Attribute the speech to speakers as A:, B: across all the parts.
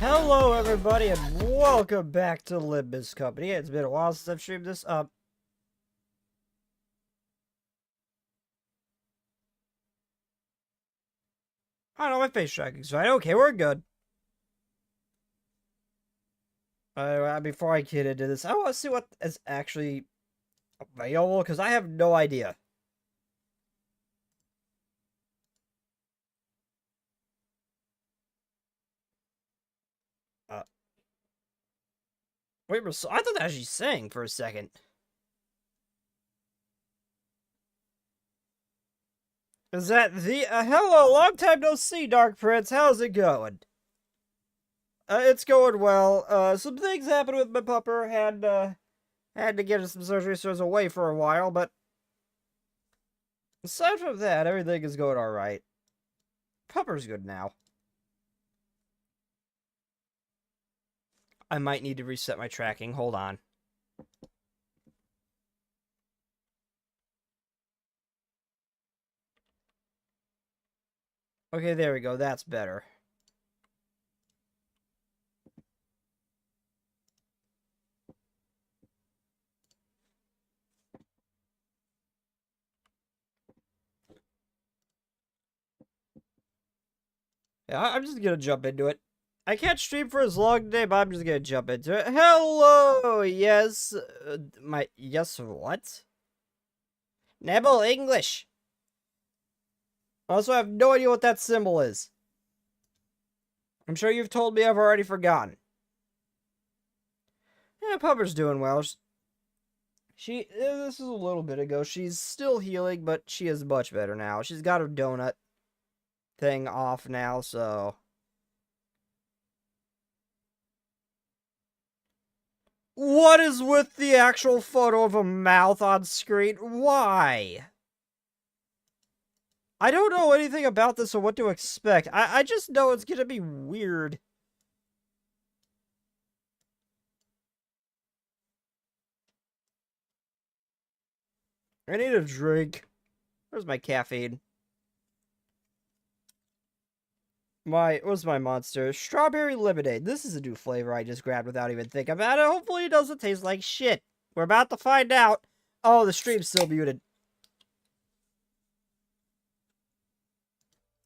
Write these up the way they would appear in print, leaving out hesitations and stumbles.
A: Hello everybody and welcome back to Limbus Company. It's been a while since I've streamed this up. I know my face tracking's fine. Okay, we're good. Before I get into this, I want to see what is actually available because I have no idea. Wait, I thought that she sang for a second. Is that the hello? Long time no see, Dark Prince. How's it going? It's going well. Some things happened with my pupper. Had to get some surgery, so I was away for a while. But aside from that, everything is going all right. Pupper's good now. I might need to reset my tracking. Hold on. Okay, there we go. That's better. Yeah, I'm just gonna jump into it. I can't stream for as long today, but I'm just gonna jump into it. Hello! Yes. Yes, what? Nebel English! Also, I have no idea what that symbol is. I'm sure you've told me I've already forgotten. Yeah, Pupper's doing well. This is a little bit ago. She's still healing, but she is much better now. She's got her donut thing off now, so... What is with the actual photo of a mouth on screen? Why? I don't know anything about this or what to expect. I just know it's gonna be weird. I need a drink. Where's my caffeine? What's my monster? Strawberry lemonade. This is a new flavor I just grabbed without even thinking about it. Hopefully it doesn't taste like shit. We're about to find out. Oh, the stream's still muted.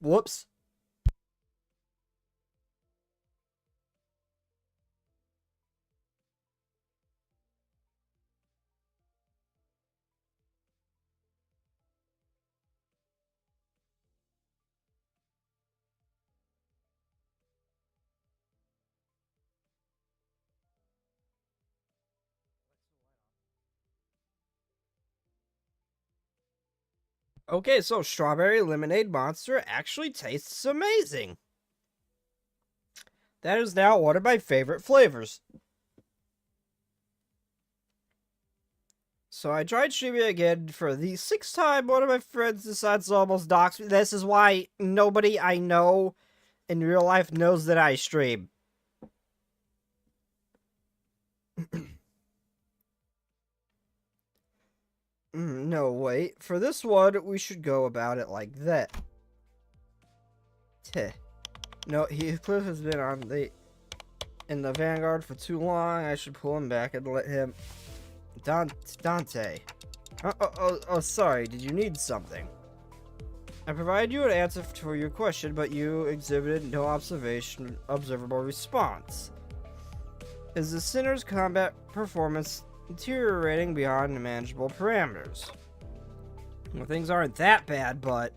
A: Whoops. Okay, so strawberry lemonade monster actually tastes amazing. That is now one of my favorite flavors. So I tried streaming again for the 6th time. One of my friends decides to almost dox me. This is why nobody I know in real life knows that I stream. No, wait. For this one, we should go about it like that. Teh. No, Heathcliff has been in the Vanguard for too long. I should pull him back and let him... Dante. Oh, sorry. Did you need something? I provided you an answer for your question, but you exhibited no observable response. Is the sinner's combat performance deteriorating beyond manageable parameters? Well, things aren't that bad, but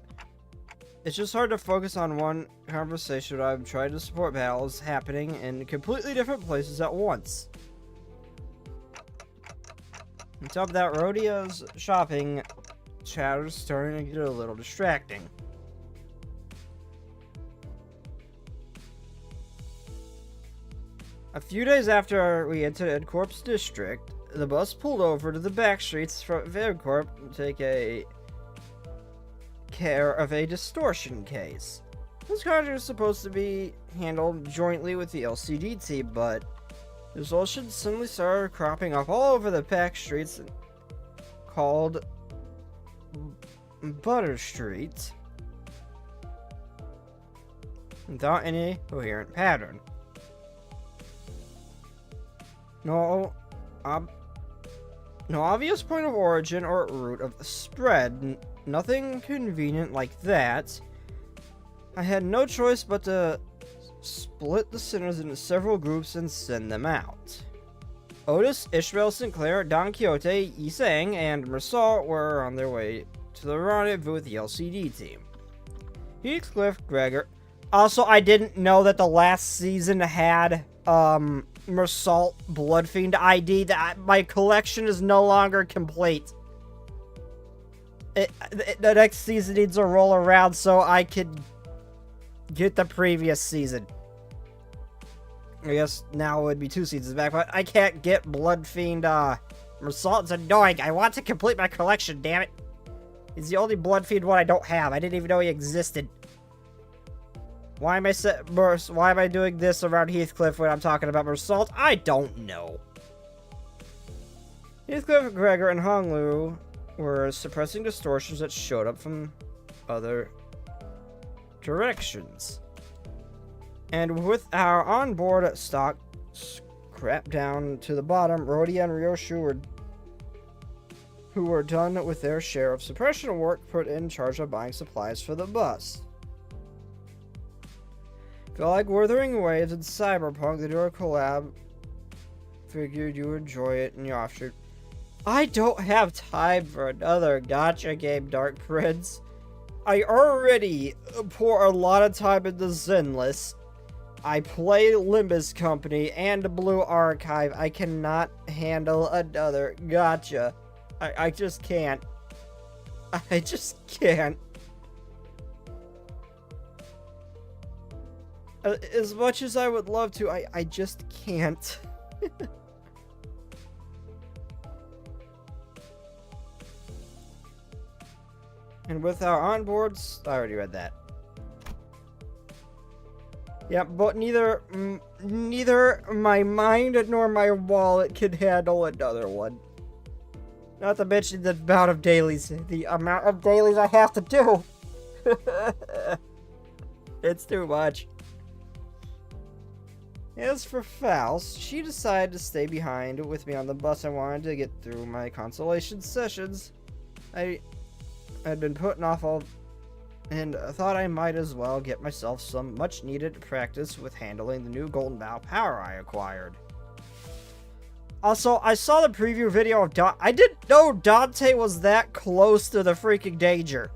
A: it's just hard to focus on one conversation when I'm trying to support battles happening in completely different places at once. On top of that, Rodeo's shopping chatter's starting to get a little distracting. A few days after we entered Edcorp's district, the bus pulled over to the back streets from Edcorp to take care of a distortion case. This contract is supposed to be handled jointly with the LCD team, but distortions suddenly started cropping up all over the back streets called Butter Street without any coherent pattern. No, no obvious point of origin or route of spread. Nothing convenient like that. I had no choice but to split the sinners into several groups and send them out. Otis, Ishmael, Sinclair, Don Quixote, Yisang, and Mersal were on their way to the rendezvous with the LCD team. Heathcliff, Gregor. Also, I didn't know that the last season had Mersal Bloodfiend ID. That my collection is no longer complete. The next season needs to roll around so I can get the previous season. I guess now it would be 2 seasons back, but I can't get Bloodfiend Mersal. It's annoying. I want to complete my collection, damn it. He's the only Bloodfiend one I don't have. I didn't even know he existed. Why am I doing this around Heathcliff when I'm talking about Mersal? I don't know. Heathcliff, Gregor, and Honglu were suppressing distortions that showed up from other directions. And with our onboard stock scrapped down to the bottom, Rhodey and Ryoshu who were done with their share of suppression work, put in charge of buying supplies for the bus. Feel like Wuthering Waves and Cyberpunk, the Dura collab. Figured you would enjoy it in your offshoot. I don't have time for another gacha game, Dark Prince. I already pour a lot of time into Zenless. I play Limbus Company and Blue Archive. I cannot handle another gacha. I just can't. I just can't. As much as I would love to, I just can't. And with our onboards, I already read that. Yeah, but neither my mind nor my wallet can handle another one. Not to mention the amount of dailies I have to do. It's too much. As for Faust, she decided to stay behind with me on the bus. I wanted to get through my consolation sessions. I had been putting off all, and thought I might as well get myself some much-needed practice with handling the new Golden Bow power I acquired. Also, I saw the preview video of Dante. I didn't know Dante was that close to the freaking danger.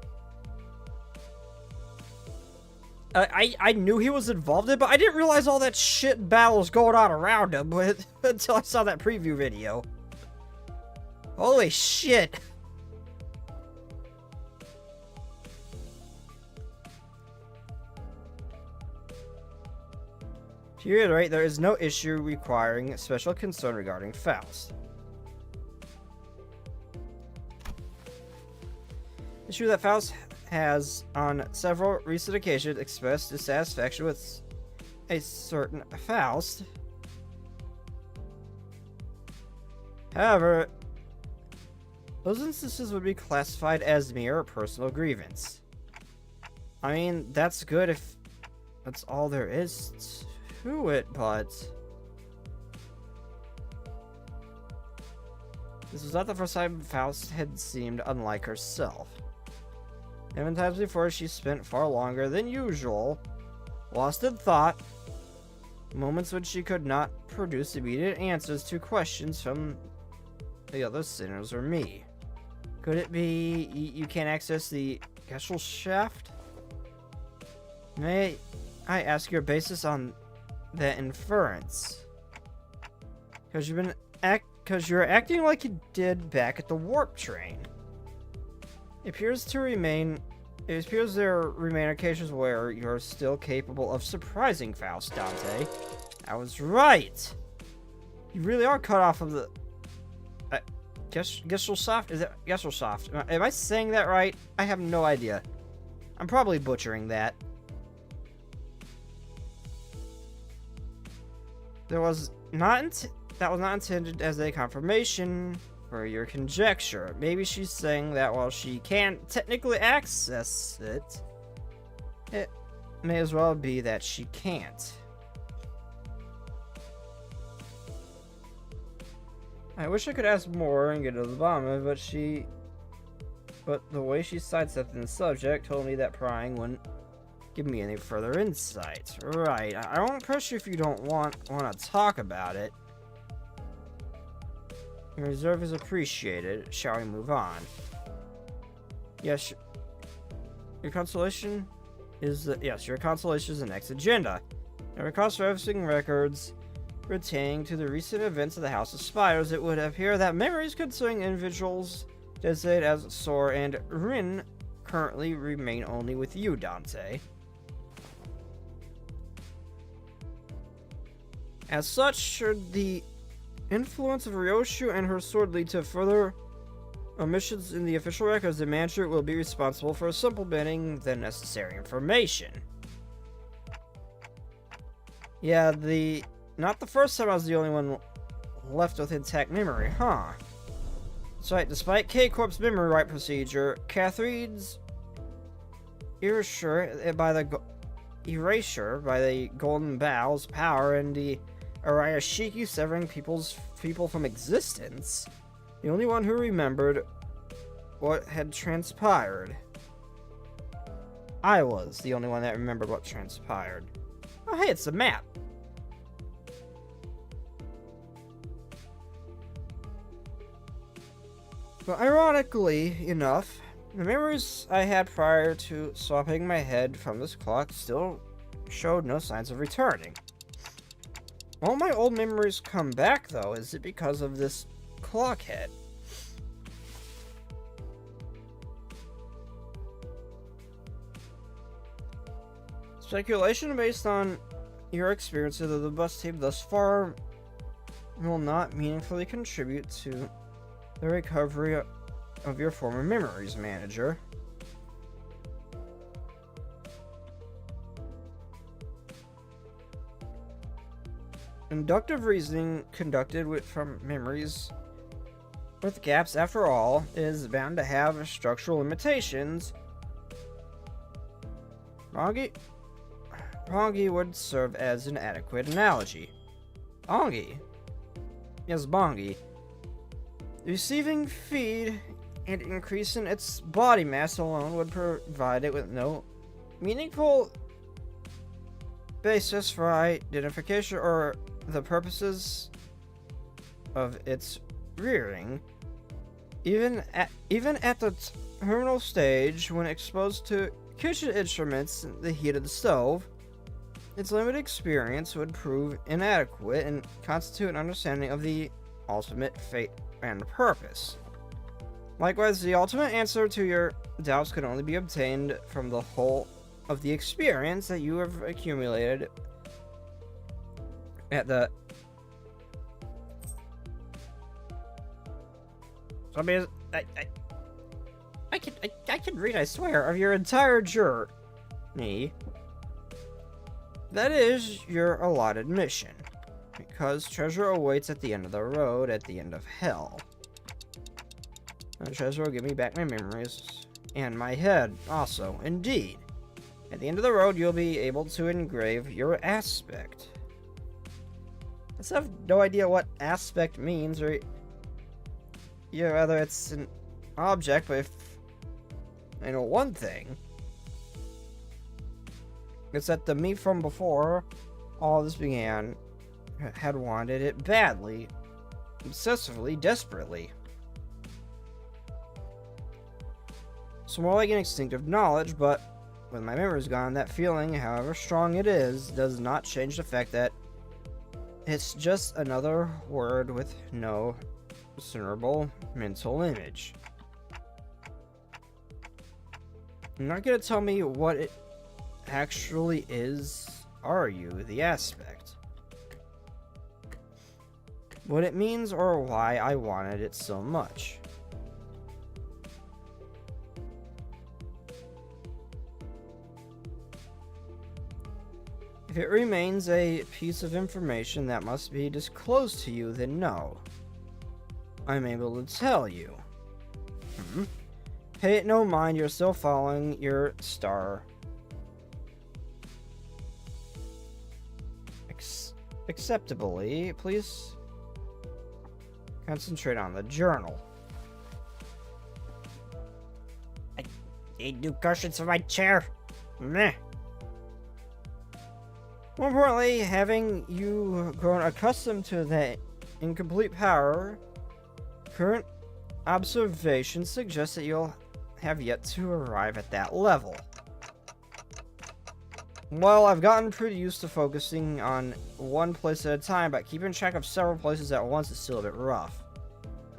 A: I knew he was involved in it, but I didn't realize all that shit and battle was going on around him until I saw that preview video. Holy shit. To reiterate, there is no issue requiring special concern regarding Faust. It's true that Faust has, on several recent occasions, expressed dissatisfaction with a certain Faust. However, those instances would be classified as mere personal grievance. I mean, that's good if that's all there is to it, but this was not the first time Faust had seemed unlike herself. Even times before, she spent far longer than usual, lost in thought, moments when she could not produce immediate answers to questions from the other sinners or me. Could it be you can't access the Gesellschaft? May I ask your basis on that inference? Because you're acting like you did back at the warp train. It appears there remain occasions where you're still capable of surprising Faust, Dante. I was right. You really are cut off of the Gesellschaft? Is it Gesellschaft? Am I saying that right? I have no idea. I'm probably butchering that. That was not intended as a confirmation for your conjecture. Maybe she's saying that while she can't technically access it, it may as well be that she can't. I wish I could ask more and get to the bottom of it, but the way she sidestepped the subject told me that prying wouldn't give me any further insight. Right, I won't press you if you don't want to talk about it. Your reserve is appreciated. Shall we move on? Yes, your consolation is the next agenda. Now, across referencing records pertaining to the recent events of the House of Spiders, it would appear that memories concerning individuals designated as Sor and Rin currently remain only with you, Dante. As such, should the influence of Ryoshu and her sword lead to further omissions in the official records, the manager will be responsible for supplementing the necessary information. Yeah, not the first time I was the only one left with intact memory, huh? That's right, despite K-Corp's memory right procedure, Catherine's erasure by the Golden Bow's power and the Arayashiki severing people from existence, the only one who remembered what had transpired. I was the only one that remembered what transpired. Oh, hey, it's the map. But ironically enough, the memories I had prior to swapping my head from this clock still showed no signs of returning. All my old memories come back, though. Is it because of this clock head? Speculation based on your experiences of the bus team thus far will not meaningfully contribute to the recovery of your former memories, manager. Inductive reasoning conducted from memories with gaps, after all, is bound to have structural limitations. Bongi would serve as an adequate analogy. Bongi? Yes, Bongi. Receiving feed and increasing its body mass alone would provide it with no meaningful basis for identification or the purposes of its rearing. Even at the terminal stage, when exposed to kitchen instruments in the heat of the stove, its limited experience would prove inadequate and constitute an understanding of the ultimate fate and purpose. Likewise, the ultimate answer to your doubts can only be obtained from the whole of the experience that you have accumulated at the... So, I mean, I can read, I swear, of your entire journey. That is your allotted mission, because treasure awaits at the end of the road, at the end of hell. The treasure will give me back my memories, and my head, also, indeed. At the end of the road, you'll be able to engrave your aspect. I still have no idea what aspect means, or whether it's an object, but if I know one thing, it's that the me from before all this began had wanted it badly, obsessively, desperately. So more like an instinctive knowledge, but with my memories gone, that feeling, however strong it is, does not change the fact that it's just another word with no discernible mental image. You're not gonna tell me what it actually is, are you? The aspect. What it means or why I wanted it so much. If it remains a piece of information that must be disclosed to you, then no. I'm able to tell you. Pay it no mind, you're still following your star. Acceptably, please Concentrate on the journal.
B: I need new cushions for my chair. Meh.
A: More importantly, having you grown accustomed to the incomplete power, current observations suggest that you'll have yet to arrive at that level. Well, I've gotten pretty used to focusing on one place at a time, but keeping track of several places at once is still a bit rough.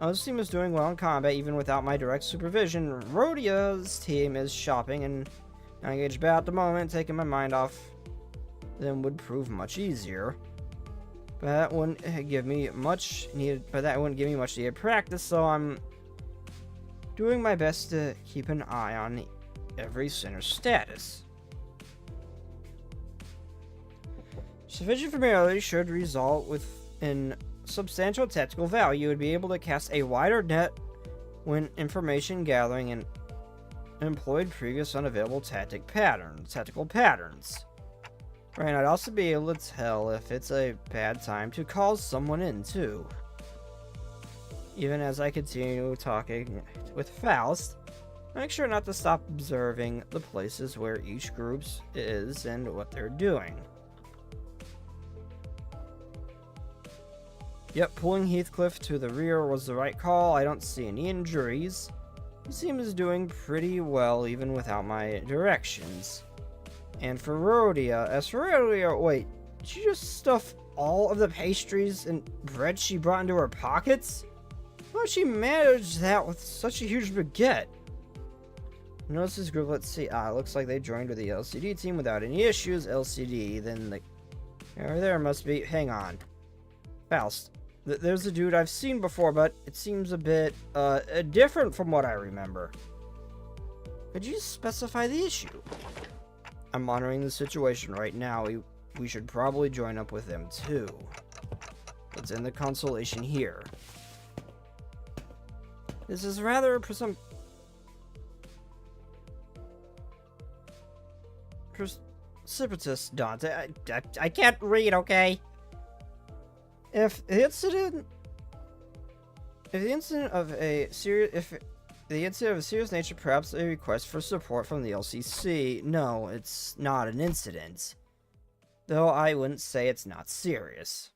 A: Now, this team is doing well in combat, even without my direct supervision. Rhodia's team is shopping and not engaged bad at the moment, taking my mind off them would prove much easier. But that wouldn't give me much needed practice, so I'm doing my best to keep an eye on every center's status. Sufficient familiarity should result in substantial tactical value. You would be able to cast a wider net when information gathering and employed previous unavailable tactical patterns. Right, I'd also be able to tell if it's a bad time to call someone in, too. Even as I continue talking with Faust, make sure not to stop observing the places where each group is and what they're doing. Yep, pulling Heathcliff to the rear was the right call. I don't see any injuries. He seems doing pretty well even without my directions. And for Rhodia, wait, did she just stuff all of the pastries and bread she brought into her pockets? How'd she manage that with such a huge baguette? Notice this group, let's see, looks like they joined with the LCD team without any issues. LCD, then the... there must be, hang on. Faust. There's a dude I've seen before, but it seems a bit, different from what I remember. Could you specify the issue? I'm monitoring the situation right now. We should probably join up with them too. Let's end the consolation here. This is rather precipitous, Dante. I can't read, okay? If the incident of a serious nature, perhaps a request for support from the LCC. No, it's not an incident. Though I wouldn't say it's not serious.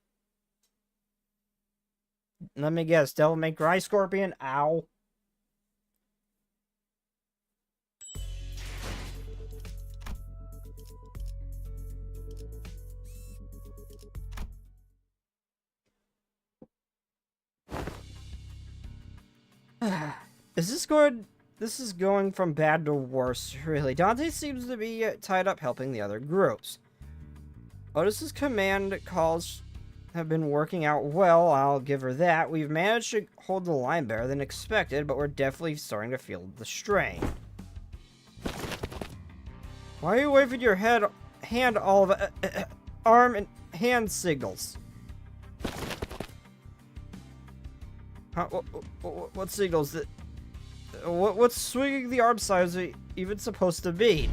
A: Let me guess, Devil May Cry Scorpion? Ow. This is going from bad to worse, really. Dante seems to be tied up helping the other groups. Otis's command calls have been working out well, I'll give her that. We've managed to hold the line better than expected, but we're definitely starting to feel the strain. Why are you waving your hand all of arm and hand signals? Huh? What signals? What's swinging the arm signs even supposed to mean?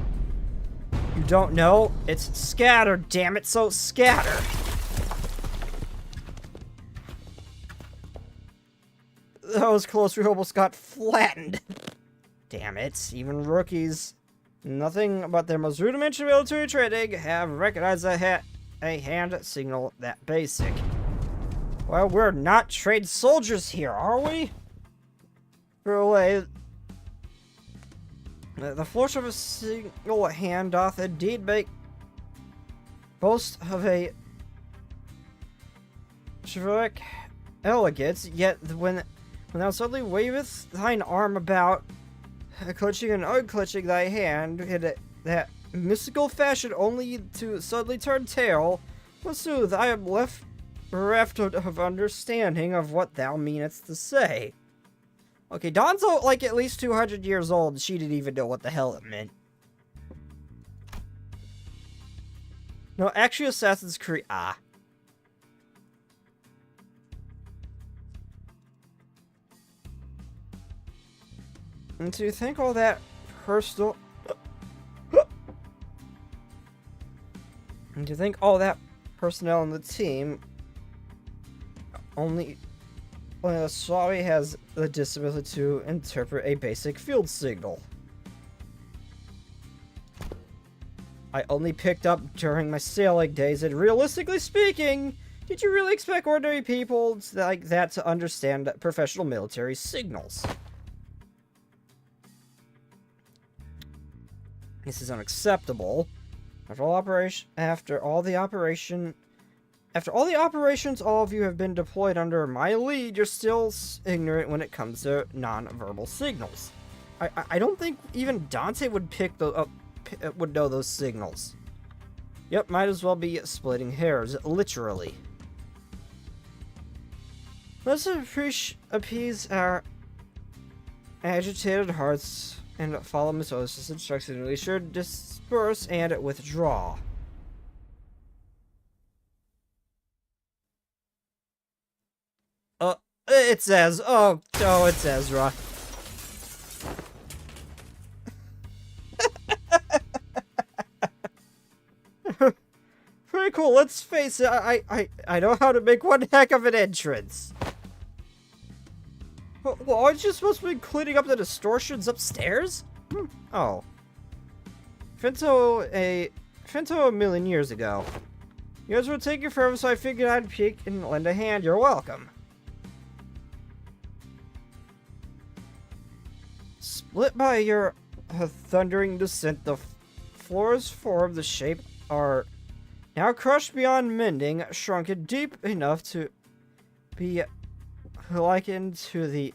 A: You don't know? It's scatter, damn it, so scatter! That was close, we almost got flattened. Damn it, even rookies, nothing but their most rudimentary military training, have recognized a hand signal that basic. Well, we're not trained soldiers here, are we? For a way, the flourish of a single hand doth indeed make boast of a chivalric elegance, yet when thou suddenly wavest thine arm about, clutching and unclutching thy hand in that mystical fashion only to suddenly turn tail, forsooth, I am bereft of understanding of what thou meanest to say. Okay, Dawn's like at least 200 years old, and she didn't even know what the hell it meant. No, actually Assassin's Creed, And to think all that personal... and to think all that personnel in the team only Swami has the disability to interpret a basic field signal. I only picked up during my sailing days, and realistically speaking, did you really expect ordinary people like that to understand professional military signals? This is unacceptable. After all the operations all of you have been deployed under my lead, you're still ignorant when it comes to non-verbal signals. I don't think even Dante would would know those signals. Yep, might as well be splitting hairs, literally. Let's appease our agitated hearts and follow Miss Otis' instructions. We should disperse and withdraw. It's Ezra. Oh, it's Ezra. Pretty cool. Let's face it. I know how to make one heck of an entrance. Well, aren't you supposed to be cleaning up the distortions upstairs? Oh. Finto a million years ago. You guys were taking forever, so I figured I'd peek and lend a hand. You're welcome. Split by your thundering descent, the floors formed the shape are now crushed beyond mending, shrunken deep enough to be likened to the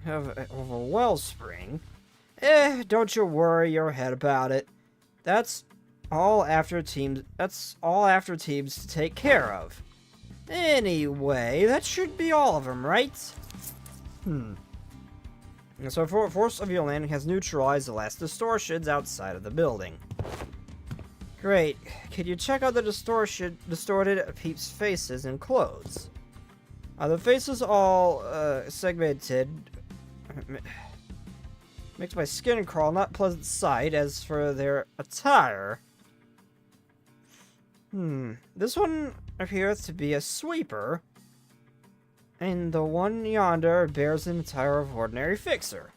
A: of a wellspring. Don't you worry your head about it. That's all after teams to take care of. Anyway, that should be all of them, right? And so force of your landing has neutralized the last distortions outside of the building. Great. Can you check out the distorted peeps' faces and clothes? The faces all segmented, makes my skin crawl, not pleasant sight. As for their attire, this one appears to be a sweeper, and the one yonder bears an attire of ordinary fixer.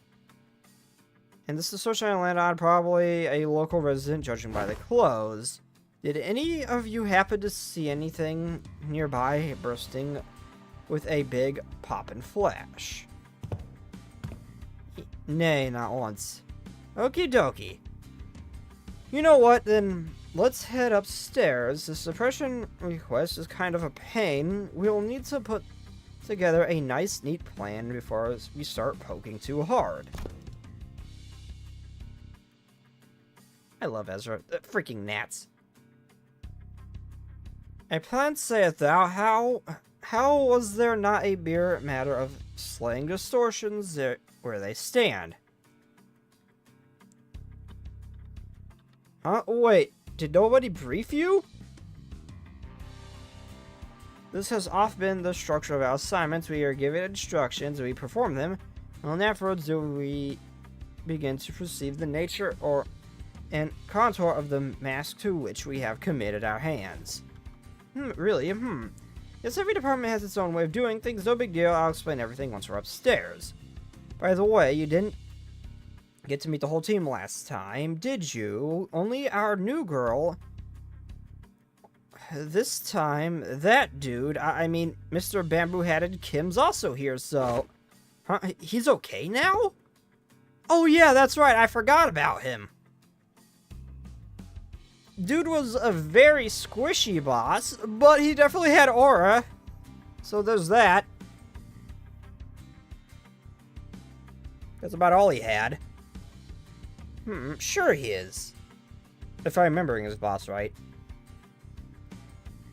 A: And this distortion I land on, probably a local resident, judging by the clothes. Did any of you happen to see anything nearby bursting with a big pop and flash? Nay, not once. Okie dokie. You know what, then let's head upstairs. The suppression request is kind of a pain. We'll need to put together a nice, neat plan before we start poking too hard. I love Ezra. Freaking gnats. A plan saith thou, how was there not a mere matter of slaying distortions there where they stand? Huh? Wait, did nobody brief you? This has often been the structure of our assignments. We are given instructions, we perform them, and afterwards do we begin to perceive the nature and contour of the mask to which we have committed our hands. Really? Yes, every department has its own way of doing things. No big deal. I'll explain everything once we're upstairs. By the way, you didn't get to meet the whole team last time, did you? Only our new girl. This time, that dude, I mean, Mr. Bamboo-Hatted Kim's also here, so... Huh? He's okay now? Oh yeah, that's right, I forgot about him. Dude was a very squishy boss, but he definitely had aura. So there's that. That's about all he had. Sure he is. If I'm remembering his boss right.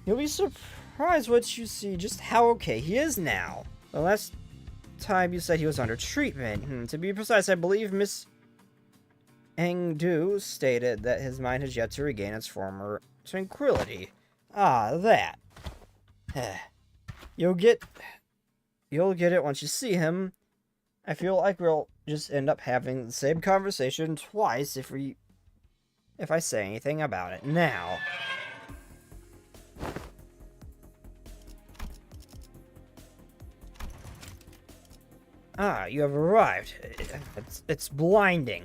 A: You'll be surprised what you see just how okay he is now. The last time you said he was under treatment. To be precise, I believe Miss Engdu stated that his mind has yet to regain its former tranquility. Ah, that. You'll get it once you see him. I feel like we'll just end up having the same conversation twice if I say anything about it now. Ah, you have arrived. It's blinding.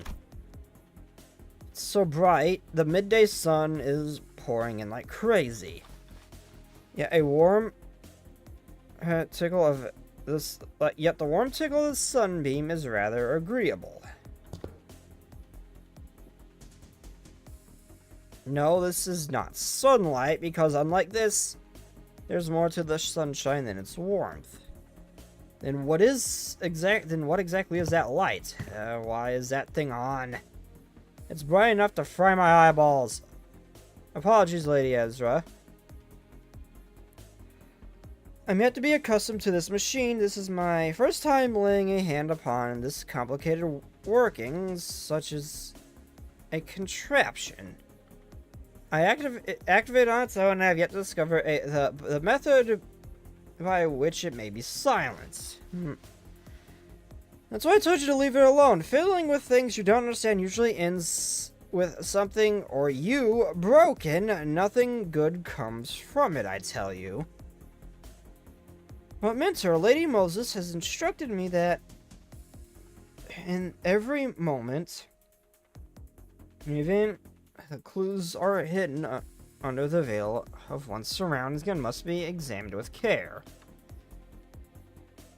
A: It's so bright, the midday sun is pouring in like crazy. Yet a warm tickle of this, yet the warm tickle of the sunbeam is rather agreeable. No, this is not sunlight, because unlike this, there's more to the sunshine than its warmth. Then what exactly is that light? Why is that thing on? It's bright enough to fry my eyeballs. Apologies, Lady Ezra. I'm yet to be accustomed to this machine. This is my first time laying a hand upon this complicated workings, such as a contraption. I activate on its own, and I have yet to discover the method by which it may be silenced. That's why I told you to leave it alone. Fiddling with things you don't understand usually ends with something or you broken. Nothing good comes from it, I tell you. But Minter, Lady Moses has instructed me that in every moment, even the clues are hidden under the veil of one's surroundings and must be examined with care.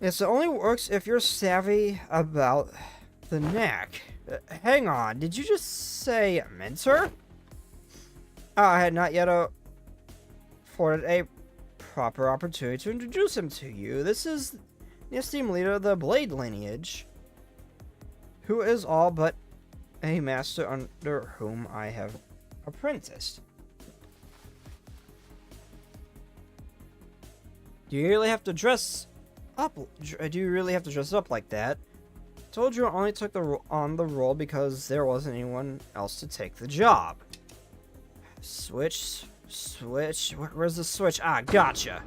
A: Yes, it only works if you're savvy about the knack. Hang on, did you just say Minter? I had not yet afforded a proper opportunity to introduce him to you. This is the esteemed leader of the Blade lineage, who is all but a master under whom I have apprenticed. Do you really have to dress up? Do you really have to dress up like that? Told you I only took on the role because there wasn't anyone else to take the job. Switch. Where's the switch? Ah, gotcha.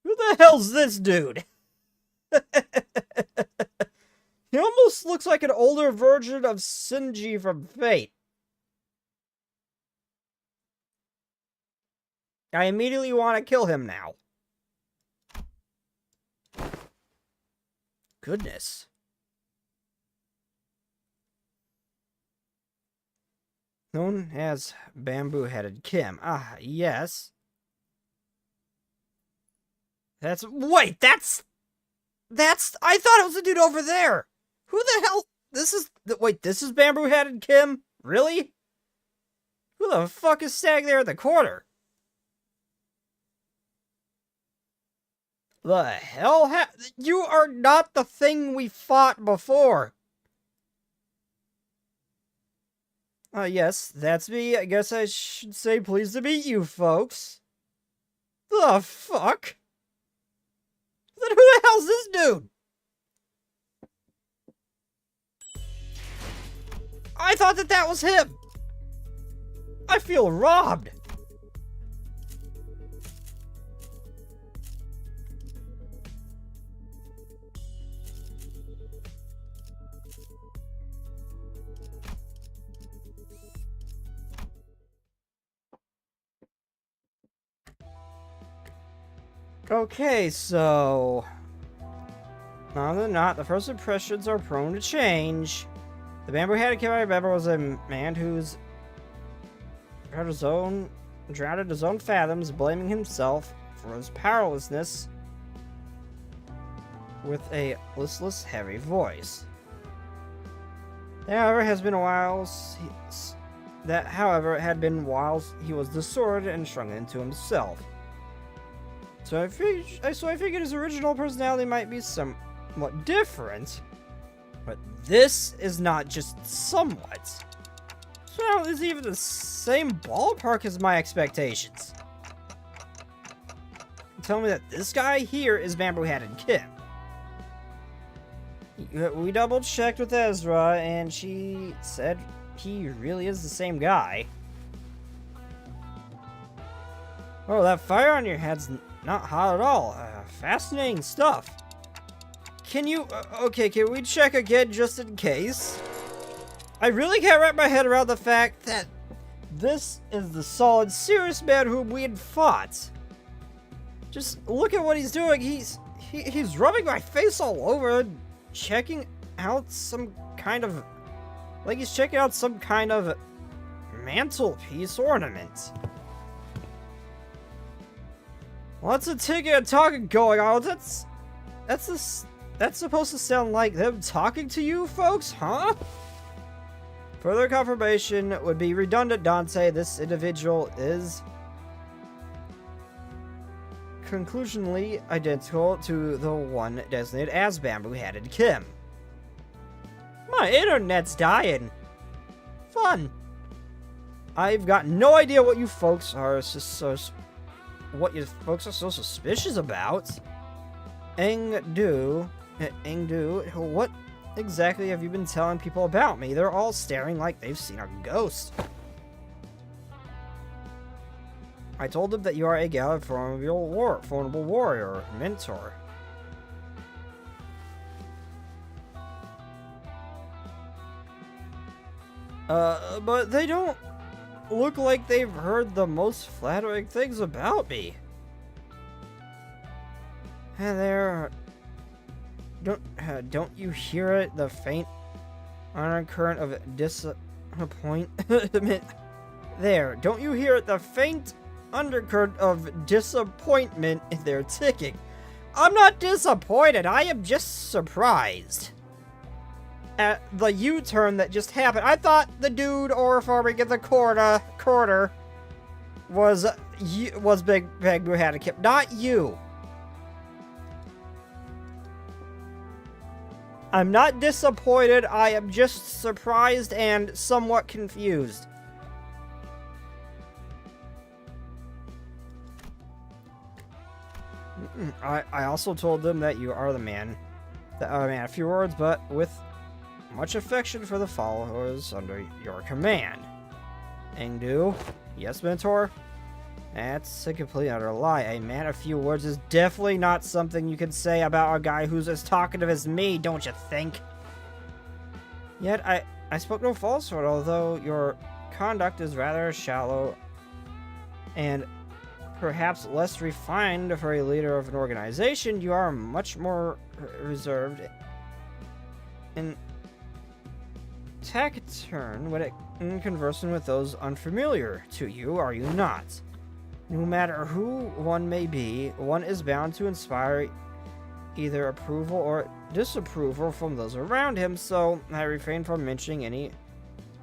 A: Who the hell's this dude? He almost looks like an older version of Shinji from Fate. I immediately want to kill him now. Goodness. Known as Bamboo-Headed Kim. Ah, yes. Wait, that's, I thought it was a dude over there. Who the hell, this is Bamboo-Headed Kim? Really? Who the fuck is standing there in the corner? The hell you are not the thing we fought before. Yes, that's me. I guess I should say pleased to meet you, folks. The fuck? Then who the hell's this dude? I thought that was him. I feel robbed. Okay, so more often than not, the first impressions are prone to change. The Bamboo-Headed Kim I remember was a man who's drowned in his own fathoms, blaming himself for his powerlessness with a listless, heavy voice. However, it had been while he was distorted and shrunk into himself. So I figured his original personality might be somewhat different, but this is not just somewhat. So it's even the same ballpark as my expectations. Tell me that this guy here is Bamboo-Headed Kim. We double checked with Ezra, and she said he really is the same guy. Oh, that fire on your head's not hot at all. Fascinating stuff. Can we check again just in case? I really can't wrap my head around the fact that this is the solid, serious man whom we had fought. Just look at what he's doing. he's rubbing my face all over, checking out some kind of... Like he's checking out some kind of mantelpiece ornament. What's a ticking and talking going on? That's supposed to sound like them talking to you folks, huh? Further confirmation would be redundant, Dante. This individual is conclusionally identical to the one designated as Bamboo-Headed Kim. My internet's dying. Fun. I've got no idea what you folks are so suspicious about. Engdu, what exactly have you been telling people about me? They're all staring like they've seen a ghost. I told them that you are a gallant, formidable warrior, mentor. But they don't look like they've heard the most flattering things about me. And don't you hear it? The faint undercurrent of disappointment. There, don't you hear it? The faint undercurrent of disappointment in their ticking. I'm not disappointed. I am just surprised at the U-turn that just happened. I thought the dude farming in the corner was Big Bamboo-Headed Kim, not you. I'm not disappointed. I am just surprised and somewhat confused. I also told them that you are the man. A few words, but with much affection for the followers under your command. Engdu? Yes, mentor? That's a complete and utter lie. A man of few words is definitely not something you can say about a guy who's as talkative as me, don't you think? Yet, I spoke no falsehood, although your conduct is rather shallow and perhaps less refined for a leader of an organization. You are much more reserved and taciturn when conversing with those unfamiliar to you, are you not? No matter who one may be, one is bound to inspire either approval or disapproval from those around him, so I refrain from mentioning any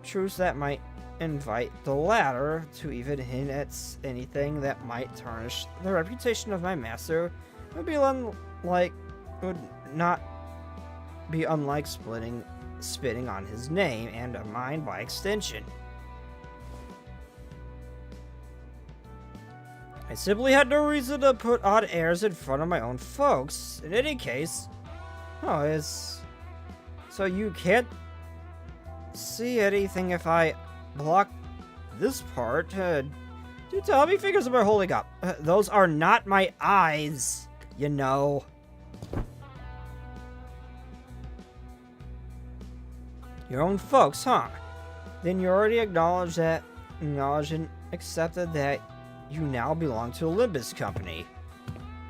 A: truths that might invite the latter to even hint at anything that might tarnish the reputation of my master. Would not be unlike spitting on his name and mine by extension. I simply had no reason to put odd airs in front of my own folks. In any case, so you can't see anything if I block this part. Do tell me figures am I holding up? Those are not my eyes, you know. Your own folks, huh? Then you already acknowledged and accepted that you now belong to a Limbus company.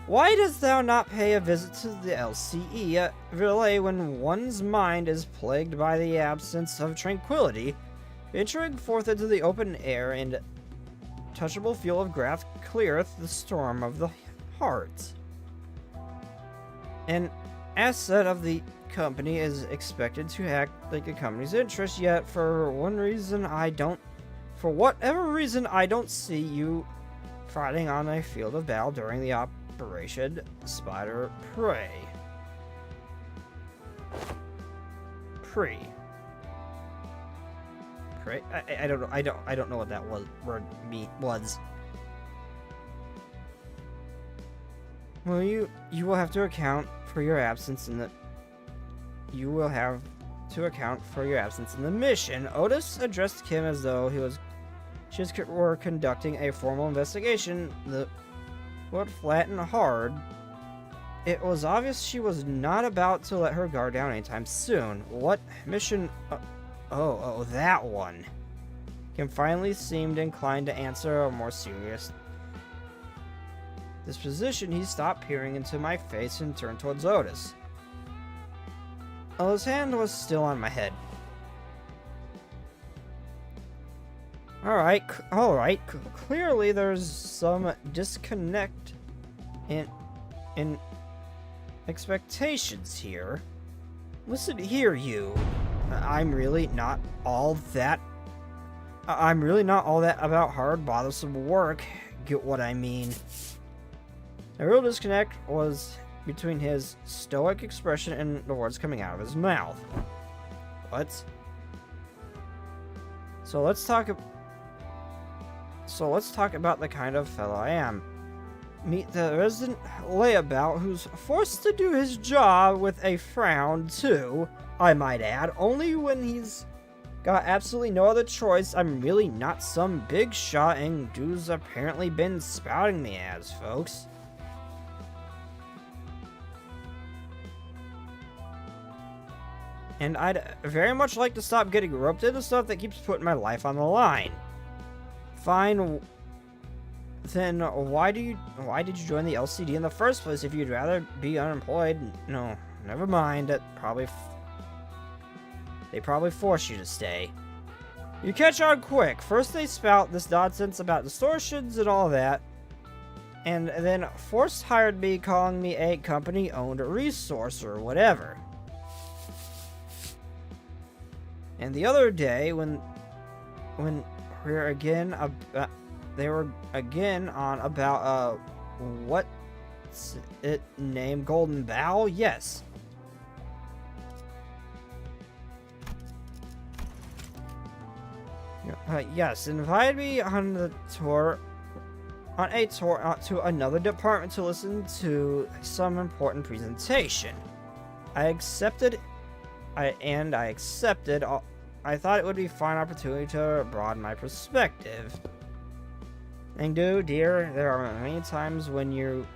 A: Why dost thou not pay a visit to the LCE at Relay when one's mind is plagued by the absence of tranquility? Venturing forth into the open air and touchable field of grass cleareth the storm of the heart. An asset of the company is expected to act like a company's interest, yet for whatever reason I don't see you fighting on a field of battle during the Operation Spider Prey. Prey. I don't know. I don't know what that word was. Well, you will have to account for your absence in the. You will have to account for your absence in the mission. Otis addressed Kim as though she were conducting a formal investigation. The word flat and hard. It was obvious she was not about to let her guard down anytime soon. What mission? Oh, that one. Kim finally seemed inclined to answer a more serious this position, he stopped peering into my face and turned towards Otis. Well, his hand was still on my head. Alright. Clearly there's some disconnect in expectations here. Listen here, you. I'm really not all that about hard, bothersome work. Get what I mean? The real disconnect was between his stoic expression and the words coming out of his mouth. What? So let's talk about the kind of fellow I am. Meet the resident layabout who's forced to do his job with a frown, too, I might add, only when he's got absolutely no other choice. I'm really not some big shot, and dude's apparently been spouting me as, folks. And I'd very much like to stop getting roped into stuff that keeps putting my life on the line. Fine. Then why did you join the LCD in the first place if you'd rather be unemployed? No, never mind. They probably forced you to stay. You catch on quick. First they spout this nonsense about distortions and all that, and then Force hired me, calling me a company-owned resource or whatever. And the other day, when they were again on about what's it named, Golden Bow? Yes. Yes, invited me on a tour to another department to listen to some important presentation. I accepted. I accepted. I thought it would be a fine opportunity to broaden my perspective. And dear, there are many times when your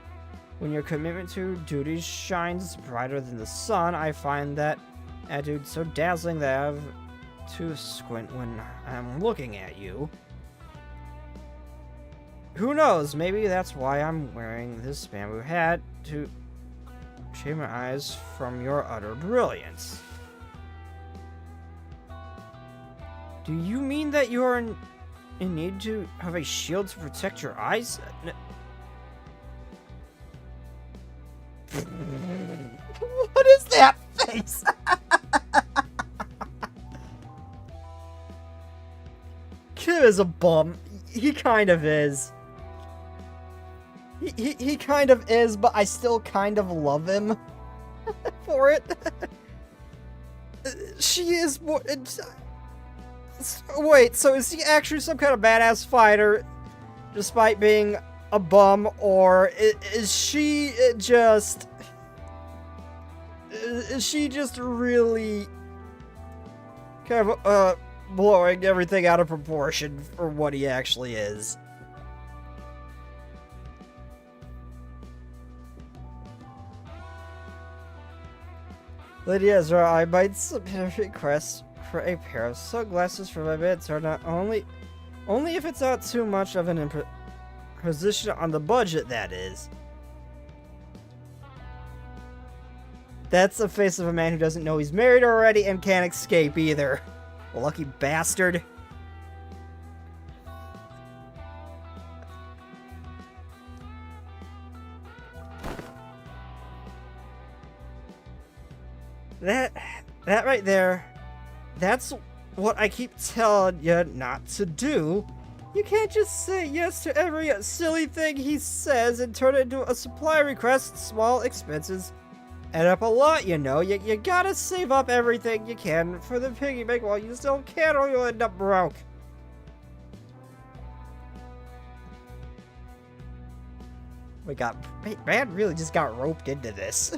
A: commitment to duty shines brighter than the sun. I find that attitude so dazzling that I have to squint when I'm looking at you. Who knows? Maybe that's why I'm wearing this bamboo hat, to shade my eyes from your utter brilliance. Do you mean that you are in need to have a shield to protect your eyes?
B: What is that face?
A: Kid is a bum. He kind of is. He kind of is, but I still kind of love him for it. She is more. Wait, so is he actually some kind of badass fighter, despite being a bum, or is she just really kind of blowing everything out of proportion for what he actually is? Lydia Ezra, I might submit a request for a pair of sunglasses for my bed, sir. Not only if it's not too much of an imposition on the budget, that is. That's the face of a man who doesn't know he's married already and can't escape either. Lucky bastard. That right there, that's what I keep telling you not to do. You can't just say yes to every silly thing he says and turn it into a supply request. Small expenses add up a lot, you know. You gotta save up everything you can for the piggy bank while you still can, or you'll end up broke. We got... Man really just got roped into this.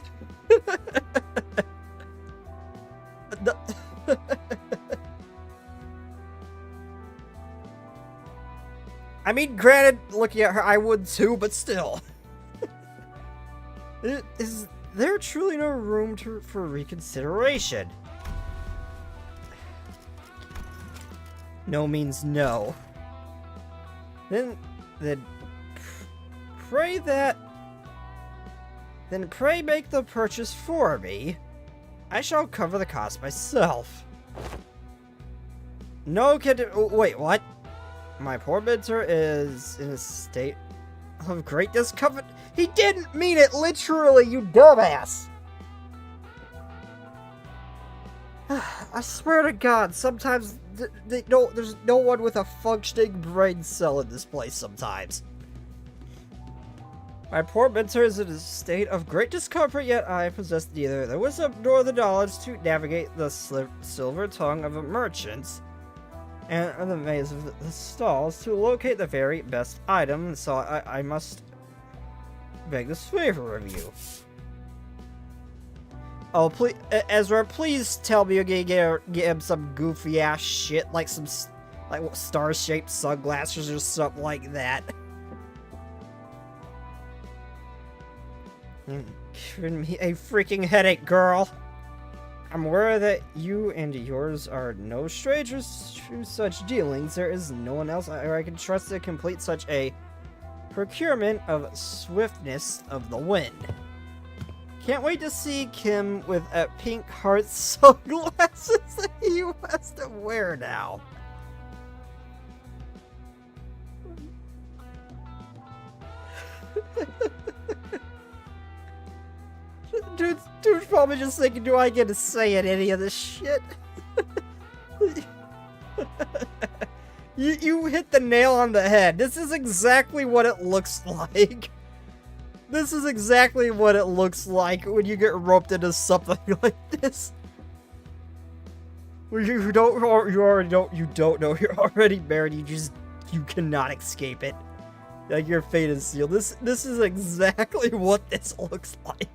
A: I mean, granted, looking at her, I would too, but still. Is there truly no room for reconsideration? No means no. Then pray that Then pray make the purchase for me. I shall cover the cost myself. No kid. Oh, wait, what? My poor mentor is in a state of great discomfort. He didn't mean it literally, you dumbass! I swear to God, sometimes there's no one with a functioning brain cell in this place sometimes. My poor mentor is in a state of great discomfort, yet I possess neither the wisdom nor the knowledge to navigate the silver tongue of a merchant and the maze of the stalls to locate the very best item, so I must beg this favor of you. Oh, please, Ezra, please tell me you're gonna get him some goofy ass shit, like some star-shaped sunglasses or something like that. Giving me a freaking headache, girl. I'm aware that you and yours are no strangers to such dealings. There is no one else I can trust to complete such a procurement of swiftness of the wind. Can't wait to see Kim with a pink heart sunglasses that he has to wear now. Dude's probably just thinking, do I get to say any of this shit? You hit the nail on the head. This is exactly what it looks like. This is exactly what it looks like when you get roped into something like this. Where you don't know you're already married, you cannot escape it. Like your fate is sealed. This is exactly what this looks like.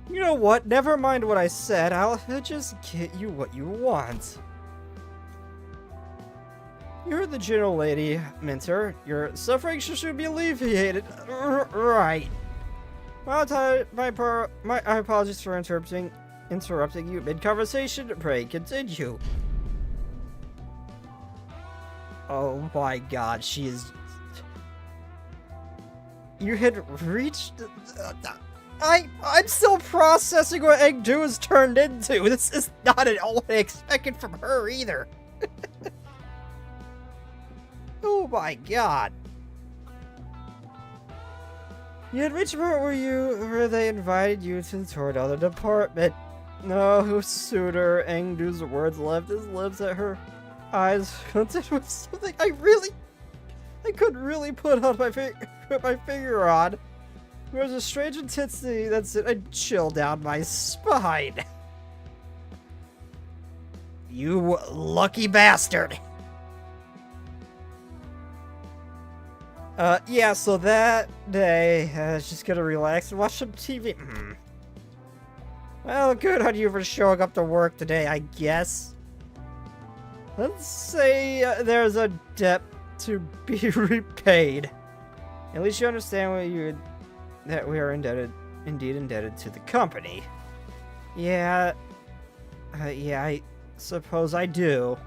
A: You know what? Never mind what I said. I'll just get you what you want. You heard the general lady, Mentor. Your suffering should be alleviated. Right. My apologies for interrupting you mid-conversation. Pray continue. Oh my God, she is... You had reached... I'm still processing what Engdu has turned into. This is not at all what I expected from her either. Oh my God. You had reached a point where they invited you to tour another department. No sooner Engdu's words left his lips at her eyes content with something I couldn't really put my finger on. There was a strange intensity that sent a chill down my spine. You lucky bastard. Yeah, so that day, I was just gonna relax and watch some TV. Well, good on you for showing up to work today, I guess. Let's say there's a debt to be repaid. At least you understand that we are indeed indebted to the company. Yeah, I suppose I do.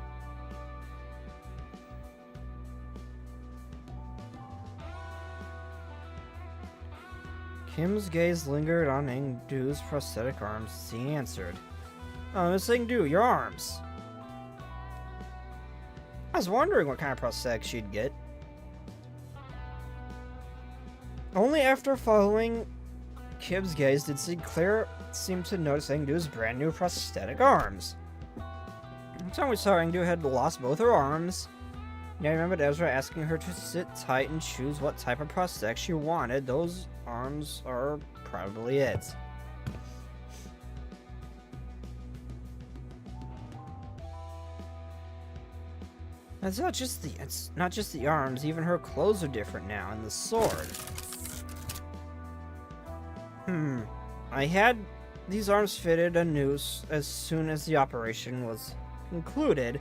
A: Kim's gaze lingered on Engdu's prosthetic arms as he answered. Oh, Miss Engdu, your arms. I was wondering what kind of prosthetic she'd get. Only after following Kim's gaze did Sinclair seem to notice Engdu's brand new prosthetic arms. The time we saw Engdu had lost both her arms. I remembered Ezra asking her to sit tight and choose what type of prosthetic she wanted. Those arms are probably it. It's not just the arms, even her clothes are different now, and the sword. I had these arms fitted anew as soon as the operation was concluded.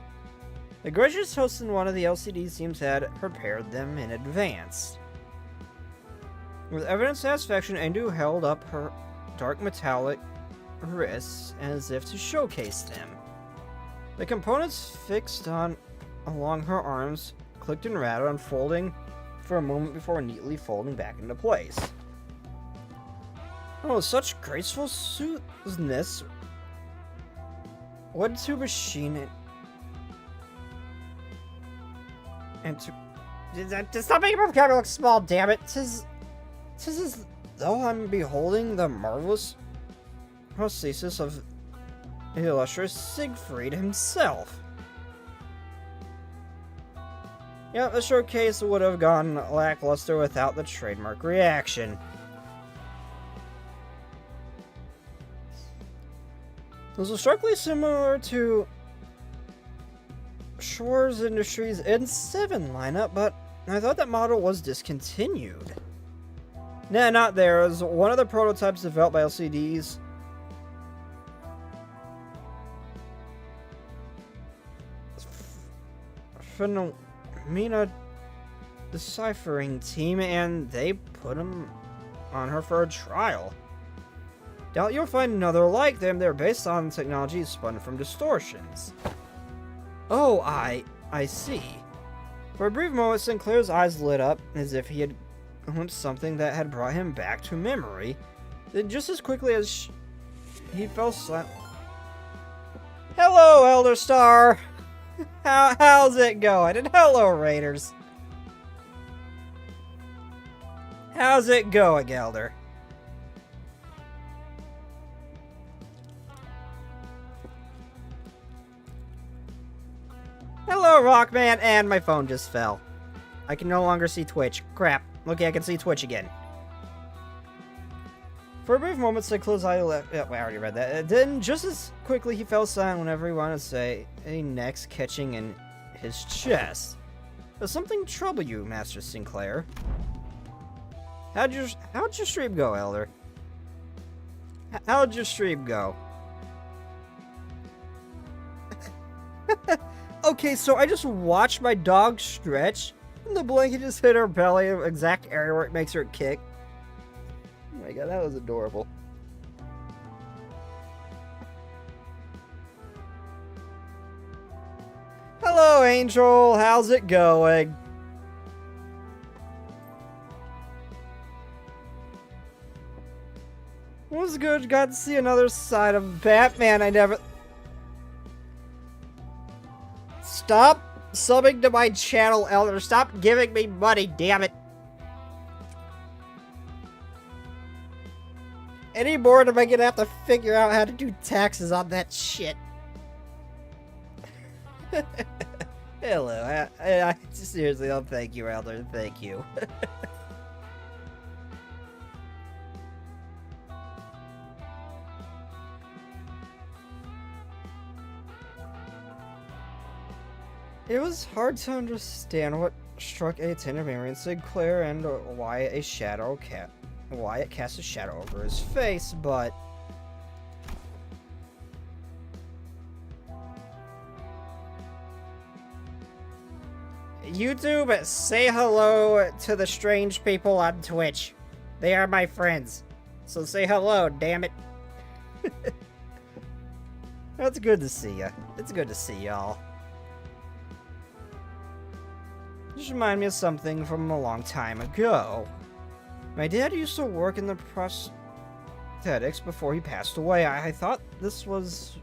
A: The gracious host in one of the LCD teams had prepared them in advance. With evident satisfaction, Engdu held up her dark metallic wrists as if to showcase them. The components fixed along her arms clicked and rattled, unfolding for a moment before neatly folding back into place. Oh, such graceful smoothness. What to machine it? And to
B: Stop making my camera look small, damn it.
A: tis as though I'm beholding the marvelous prosthesis of the illustrious Siegfried himself. Yeah, the showcase would have gone lackluster without the trademark reaction. This was strikingly similar to Schwarz Industries' N7 lineup, but I thought that model was discontinued. Nah, not theirs. One of the prototypes developed by LCD's Phenomena deciphering team, and they put them on her for a trial. Doubt you'll find another like them. They're based on technology spun from distortions. Oh, I see. For a brief moment, Sinclair's eyes lit up as if he had glimpsed something that had brought him back to memory. Then just as quickly as he fell silent. Hello, Elder Star! How's it going? And hello, Raiders! How's it going, Elder? Hello, Rockman, and my phone just fell. I can no longer see Twitch. Crap. Okay, I can see Twitch again. For a brief moment, Sinclair's eye left. Oh, I already read that. Then, just as quickly, he fell silent whenever he wanted to say a next catching in his chest. Does something trouble you, Master Sinclair? How'd your stream go, Elder? How'd your stream go? Okay, so I just watched my dog stretch, and the blanket just hit her belly, the exact area where it makes her kick. Oh my god, that was adorable. Hello, Angel. How's it going? It was good. Got to see another side of Batman I never... Stop subbing to my channel, Elder. Stop giving me money, damn it. Any more am I gonna have to figure out how to do taxes on that shit? Hello. I seriously, oh, thank you, Elder. Thank you. It was hard to understand what struck a tender memory in Sinclair and why it cast a shadow over his face, but YouTube, say hello to the strange people on Twitch. They are my friends. So say hello, damn it. It's good to see ya. It's good to see y'all. Just remind me of something from a long time ago. My dad used to work in the prosthetics before he passed away. I thought this was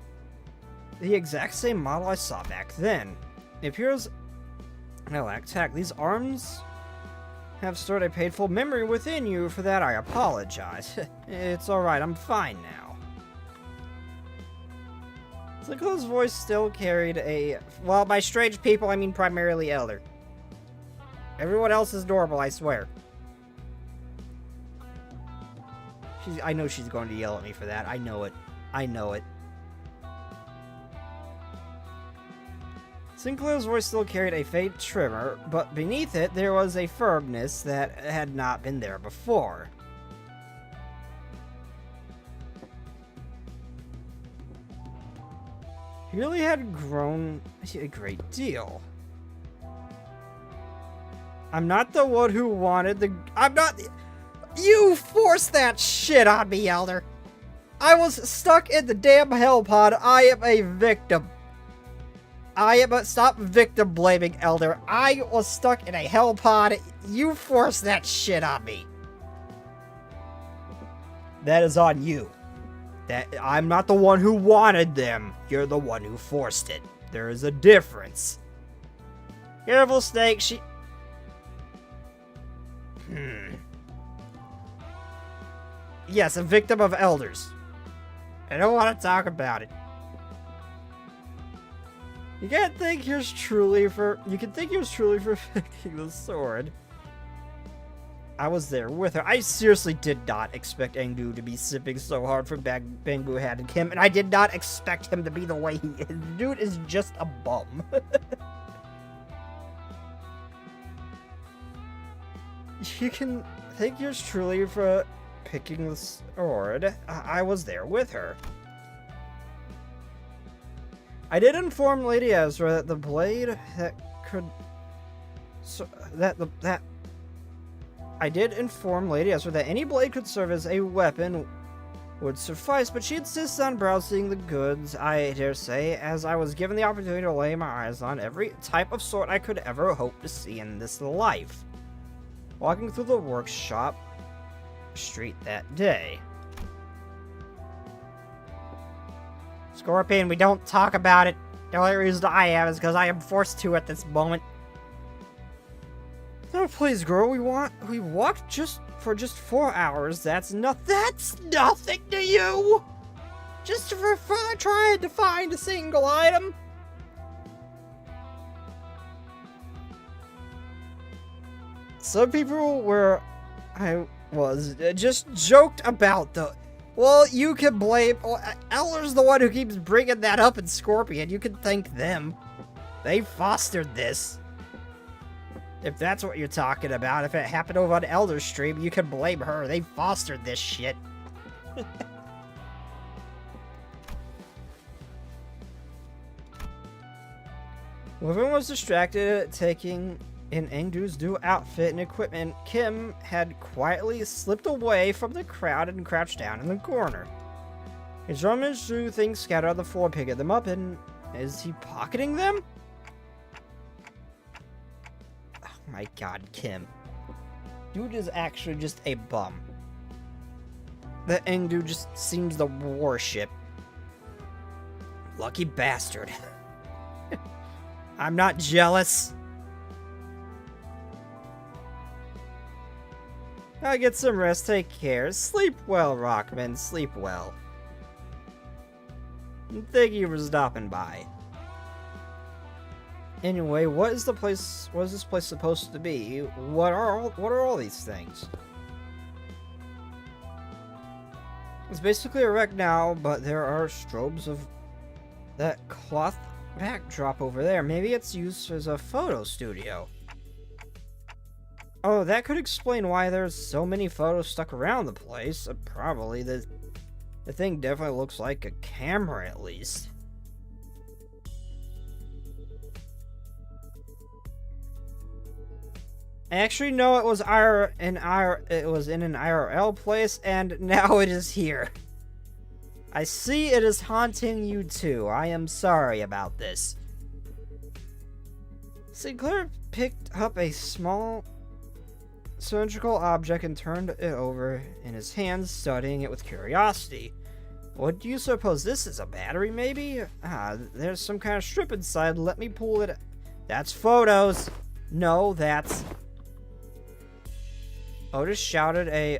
A: the exact same model I saw back then. It appears I lack tact. These arms have stored a painful memory within you. For that, I apologize. It's alright, I'm fine now. Sinclair's voice still carried a... Well, by strange people, I mean primarily Elder. Everyone else is normal, I swear. I know she's going to yell at me for that. I know it. I know it. Sinclair's voice still carried a faint tremor, but beneath it there was a firmness that had not been there before. He really had grown a great deal. I'm not the one who wanted the... I'm not... You forced that shit on me, Elder. I was stuck in the damn hell pod. I am a victim. stop victim blaming, Elder. I was stuck in a hell pod. You forced that shit on me. That is on you. I'm not the one who wanted them. You're the one who forced it. There is a difference. Careful, Snake. Yes, a victim of elders. I don't want to talk about it. You can think yours truly for picking the sword. I was there with her. I seriously did not expect Engdu to be sipping so hard from Bangbu had and Kim, and I did not expect him to be the way he is. The dude is just a bum. You can thank yours truly for picking the sword. I was there with her. I did inform Lady Ezra that the blade I did inform Lady Ezra that any blade could serve as a weapon would suffice, but she insists on browsing the goods, I dare say, as I was given the opportunity to lay my eyes on every type of sword I could ever hope to see in this life. Walking through the workshop street that day. Scorpion, we don't talk about it. The only reason I am is because I am forced to at this moment. Oh, please, girl, we walked for 4 hours. That's nothing to you! Just for trying to find a single item. Some people just joked about the... Well, you can blame... Eller's the one who keeps bringing that up in Scorpion. You can thank them. They fostered this. If that's what you're talking about, if it happened over on Elder's stream, you can blame her. They fostered this shit. Whoever was distracted taking in Engdu's new outfit and equipment, Kim had quietly slipped away from the crowd and crouched down in the corner. His rummaged through things scattered on the floor, picking them up, and is he pocketing them? Oh my god, Kim. Dude is actually just a bum. The Engdu just seems the warship. Lucky bastard. I'm not jealous. I'll get some rest, take care. Sleep well, Rockman, sleep well. Thank you for stopping by. Anyway, what is this place supposed to be? What are all these things? It's basically a wreck now, but there are strobes of that cloth backdrop over there. Maybe it's used as a photo studio. Oh, that could explain why there's so many photos stuck around the place. Probably. The thing definitely looks like a camera, at least. I actually know it was in an IRL place, and now it is here. I see it is haunting you too. I am sorry about this. Sinclair picked up a small cylindrical object and turned it over in his hands, studying it with curiosity. What do you suppose this is? A battery, maybe? There's some kind of strip inside. Let me pull it. That's photos. No, that's... Otis shouted a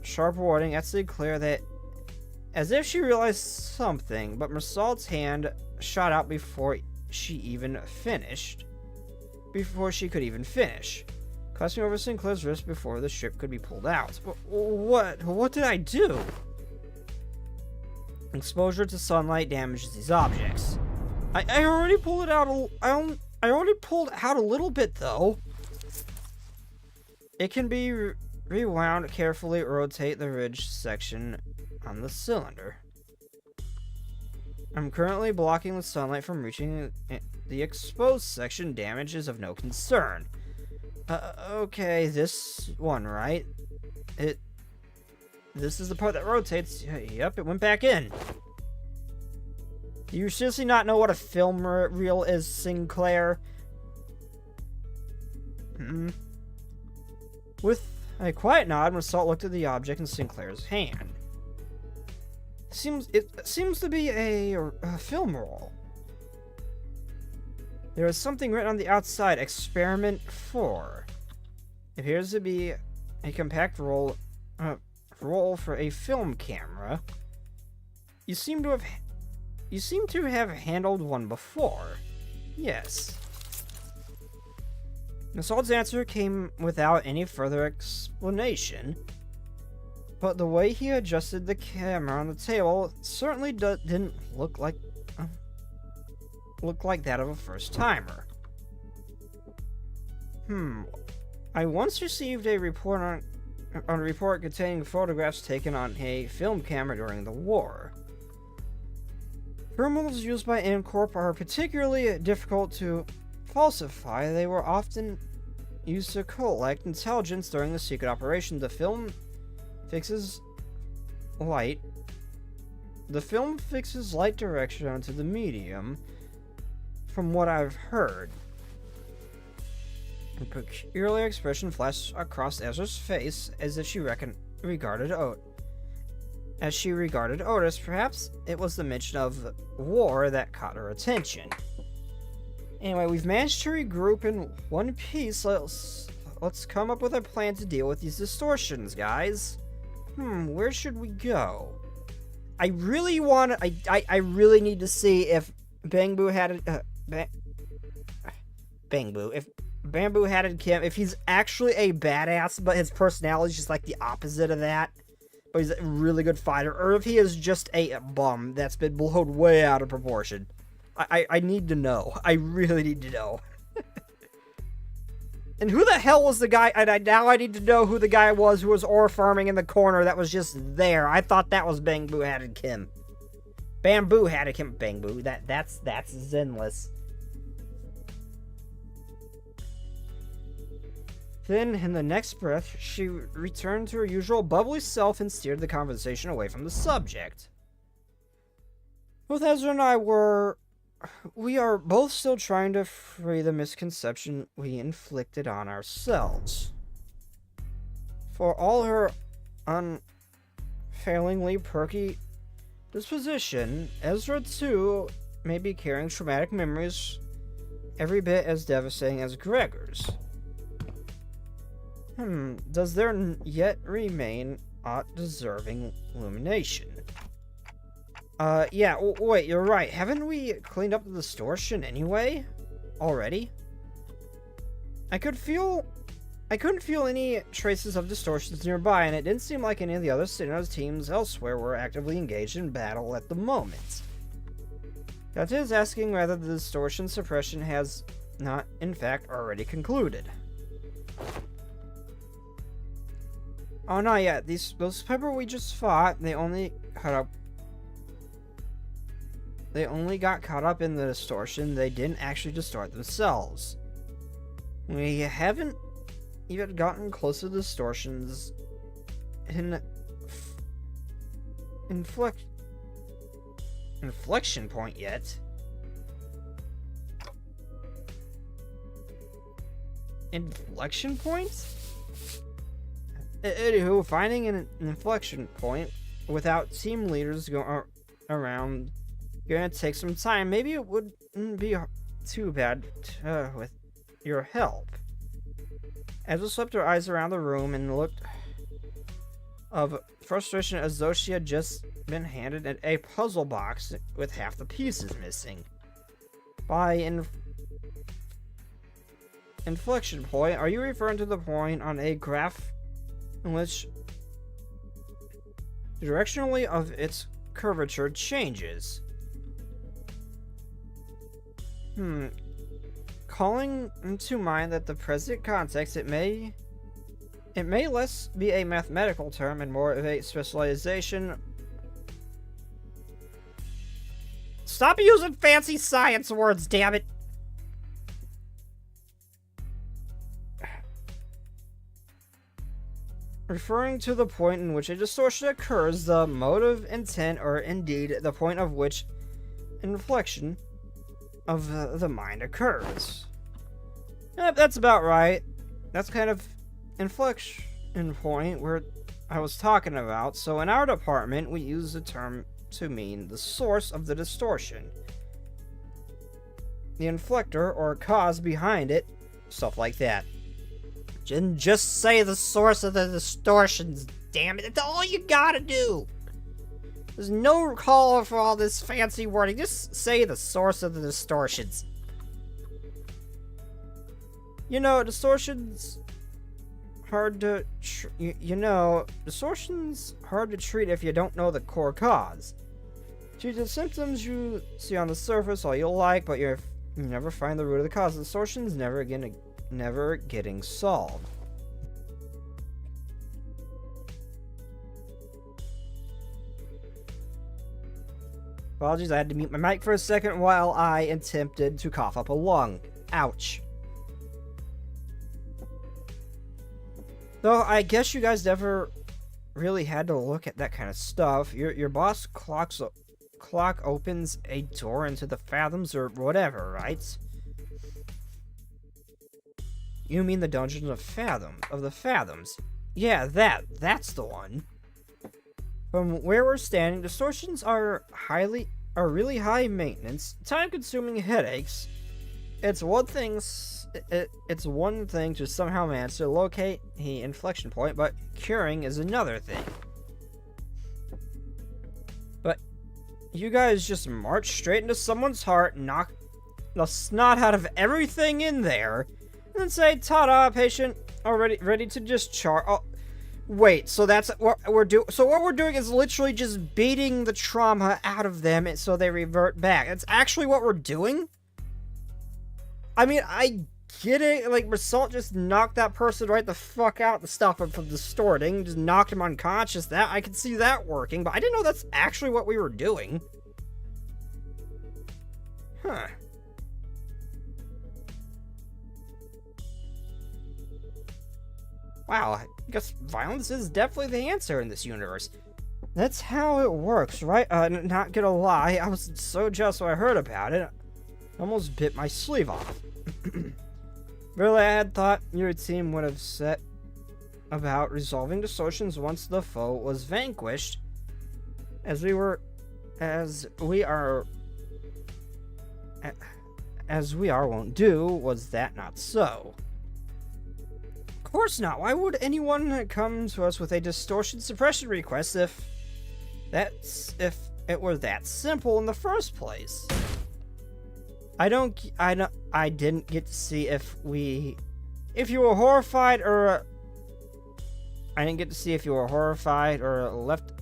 A: sharp warning at Sinclair that, as if she realized something, but Mersault's hand shot out before she could even finish. Crossing over Sinclair's wrist before the strip could be pulled out. What did I do? Exposure to sunlight damages these objects. I already pulled it out. I already pulled out a little bit though. It can be rewound. Carefully rotate the ridge section on the cylinder. I'm currently blocking the sunlight from reaching the exposed section. Damage is of no concern. Okay, this one, right? This is the part that rotates. Yep, it went back in. Do you seriously not know what a film reel is, Sinclair? With a quiet nod, Massault looked at the object in Sinclair's hand. It seems to be a film roll. There is something written on the outside, Experiment 4. It appears to be a compact roll for a film camera. You seem to have handled one before. Yes. Massault's answer came without any further explanation, but the way he adjusted the camera on the table certainly didn't look like that of a first-timer. I once received a report on a report containing photographs taken on a film camera during the war. Film rolls used by Incorp are particularly difficult to falsify. They were often used to collect intelligence during the secret operation. The film fixes light direction onto the medium, from what I've heard. A peculiar expression flashed across Ezra's face as if she regarded Otis. Perhaps it was the mention of war that caught her attention. Anyway, we've managed to regroup in one piece. Let's come up with a plan to deal with these distortions, guys. Where should we go? I really need to see if Bamboo Hatted Kim, if he's actually a badass, but his personality is just like the opposite of that. But he's a really good fighter, or if he is just a bum that's been blown way out of proportion. I need to know. I really need to know. And who the hell was the guy? Now I need to know who the guy was who was ore farming in the corner that was just there. I thought that was Bamboo Hatted Kim. Bamboo Hatted Kim. Bamboo. That's Zenless. Then, in the next breath, she returned to her usual bubbly self and steered the conversation away from the subject. Both Ezra and we are both still trying to free the misconception we inflicted on ourselves. For all her unfailingly perky disposition, Ezra too may be carrying traumatic memories every bit as devastating as Gregor's. Does there yet remain aught deserving illumination? Yeah, wait, you're right. Haven't we cleaned up the distortion anyway? Already? I couldn't feel any traces of distortions nearby, and it didn't seem like any of the other Sinnoh's teams elsewhere were actively engaged in battle at the moment. That is asking whether the distortion suppression has not, in fact, already concluded. Oh, not yet. Those Pepper we just fought, they only got caught up in the distortion. They didn't actually distort themselves. We haven't even gotten close to the distortions inflection point yet. Inflection point? Anywho, finding an inflection point without team leaders around gonna take some time. Maybe it wouldn't be too bad with your help. Ezra swept her eyes around the room and looked of frustration as though she had just been handed a puzzle box with half the pieces missing. By inflection point, are you referring to the point on a graph in which directionally of its curvature changes? Calling to mind that the present context, it may less be a mathematical term and more of a specialization. Stop using fancy science words, damn it! Referring to the point in which a distortion occurs, the motive, intent, or indeed the point of which inflection of the mind occurs. Yep, that's about right. That's kind of inflection point where I was talking about. So in our department, we use the term to mean the source of the distortion, the inflector or cause behind it, stuff like that.
B: Just say the source of the distortions, damn it. That's all you gotta do. There's no call for all this fancy wording. Just say the source of the distortions.
A: You know, distortions hard to distortions hard to treat if you don't know the core cause. Treat the symptoms you see on the surface all you like, but you never find the root of the cause. Distortions never getting solved. Apologies, I had to mute my mic for a second while I attempted to cough up a lung. Ouch. Though I guess you guys never really had to look at that kind of stuff. Your boss clock opens a door into the fathoms or whatever, right? You mean the dungeons of the fathoms? Yeah, that's the one. From where we're standing, distortions are really high maintenance, time-consuming headaches. It's one thing to somehow manage to locate the inflection point, but curing is another thing. But you guys just march straight into someone's heart, knock the snot out of everything in there, and then say, "Ta-da, patient, already ready to discharge." Oh, wait, so that's what we're doing. So what we're doing is literally just beating the trauma out of them, so they revert back. That's actually what we're doing. I mean, I get it. Like, Result just knocked that person right the fuck out to stop him from distorting. Just knocked him unconscious. That I could see that working, but I didn't know that's actually what we were doing. Huh. Wow, I guess violence is definitely the answer in this universe. That's how it works, right? Not gonna lie, I was so jealous when I heard about it. I almost bit my sleeve off. Really, I had thought your team would have set about resolving distortions once the foe was vanquished. As we are, won't do. Was that not so? Of course not. Why would anyone come to us with a distortion suppression request if it were that simple in the first place? I didn't get to see if you were horrified or I didn't get to see if you were horrified or left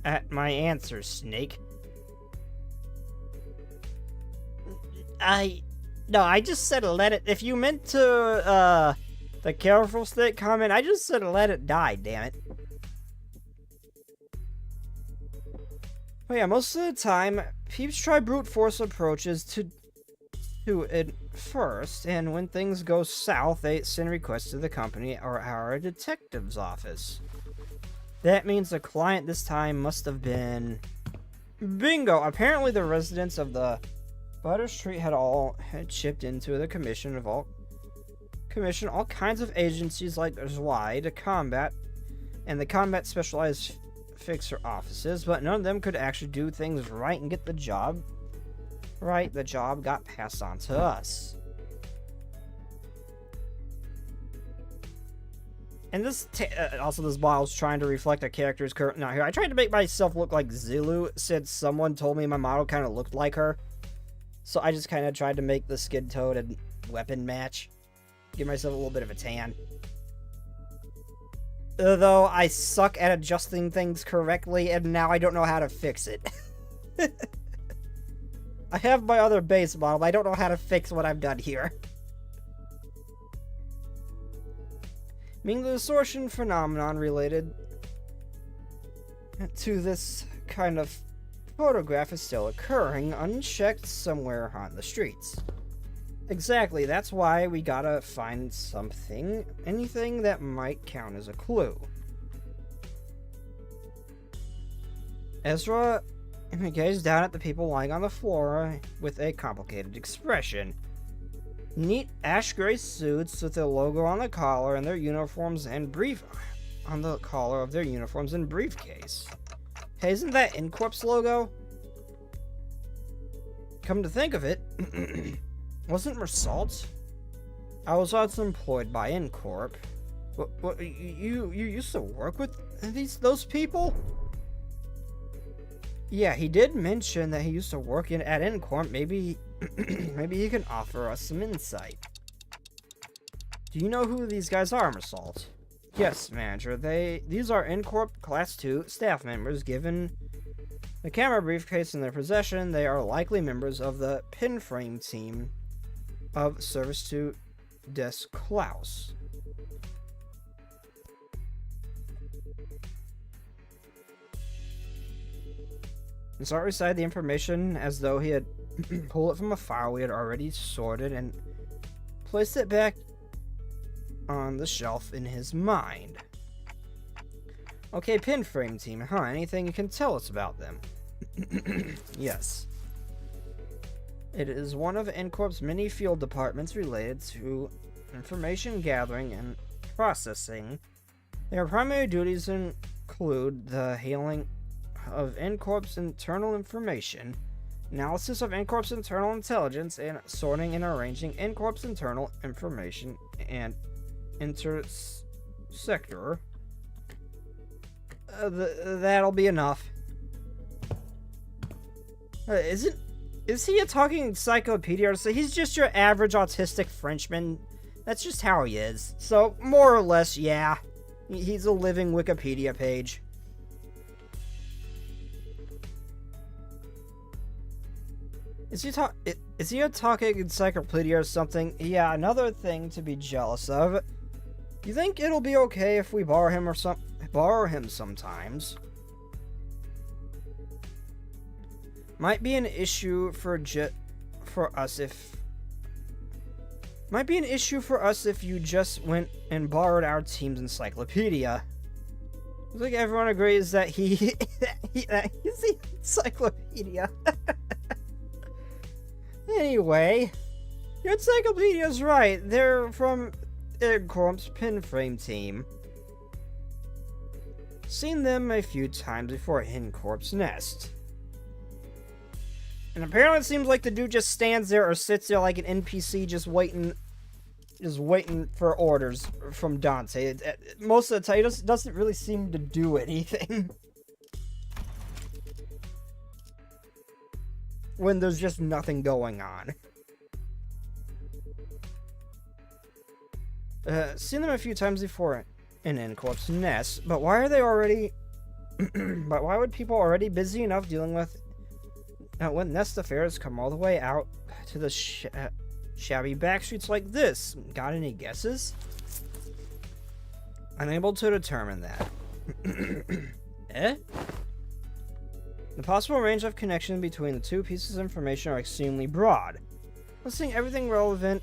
A: at my answer, Snake. I just said let it. If you meant to the careful Snake comment, I just said let it die, damn it. But yeah, most of the time, peeps try brute force approaches to it first, and when things go south, they send requests to the company or our detective's office. That means the client this time must have been... Bingo! Apparently the residents of the Butter Street had chipped into the commission all kinds of agencies like ZY to combat, and the combat specialized fixer offices, but none of them could actually do things right and get the job right. The job got passed on to us. And this also this model's trying to reflect a character's current not here. I tried to make myself look like Zulu since someone told me my model kind of looked like her. So I just kind of tried to make the skin tone and weapon match. Give myself a little bit of a tan. Though I suck at adjusting things correctly, and now I don't know how to fix it. I have my other base model, but I don't know how to fix what I've done here. Meaning the distortion phenomenon related to this kind of photograph is still occurring, unchecked somewhere on the streets. Exactly, that's why we gotta find something, anything that might count as a clue. Ezra He gazed down at the people lying on the floor with a complicated expression. Neat ash gray suits with their logo on the collar and their uniforms and on the collar of their uniforms and briefcase. Hey, isn't that InCorp's logo? Come to think of it, wasn't Mersault? I was also employed by InCorp. What, you used to work with those people? Yeah, he did mention that he used to work at InCorp. Maybe he can offer us some insight. Do you know who these guys are, Mersault? Yes, manager. These are InCorp Class 2 staff members. Given the camera briefcase in their possession, they are likely members of the pinframe team of Service to Des Klaus. Mersault recited the information as though he had pulled it from a file we had already sorted and placed it back on the shelf in his mind. Okay, pinframe team, huh? Anything you can tell us about them? Yes. It is one of InCorp's many field departments related to information gathering and processing. Their primary duties include the handling of InCorp's internal information, analysis of InCorp's internal intelligence, and sorting and arranging InCorp's internal information and intersector. That'll be enough. Is he a talking encyclopedia? Or so he's just your average autistic Frenchman. That's just how he is. So, more or less, yeah. He's a living Wikipedia page. Is he a talking encyclopedia or something? Yeah, another thing to be jealous of. You think it'll be okay if we borrow him sometimes? Might be an issue for us if you just went and borrowed our team's encyclopedia. I think everyone agrees that he's the encyclopedia. Anyway, your encyclopedia's right. They're from InCorp's pinframe team. Seen them a few times before InCorp's nest. And apparently it seems like the dude just stands there or sits there like an NPC just waiting for orders from Dante. Most of the time, he doesn't really seem to do anything. When there's just nothing going on. Seen them a few times before in InCorp's nest, but why are they already... but why would people already busy enough dealing with... when nest affairs come all the way out to the shabby back streets like this? Got any guesses? Unable to determine that. Eh? The possible range of connection between the two pieces of information are extremely broad. Listing everything relevant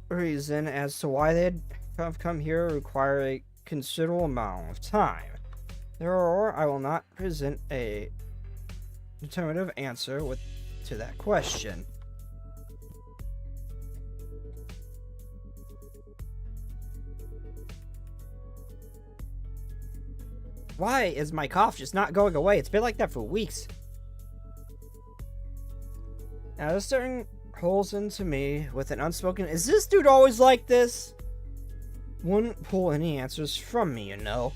A: reason as to why they have come here require a considerable amount of time. Therefore, I will not present a determinative answer to that question. Why is my cough just not going away? It's been like that for weeks. Now, this certain holes into me with an unspoken... Is this dude always like this? Wouldn't pull any answers from me, you know.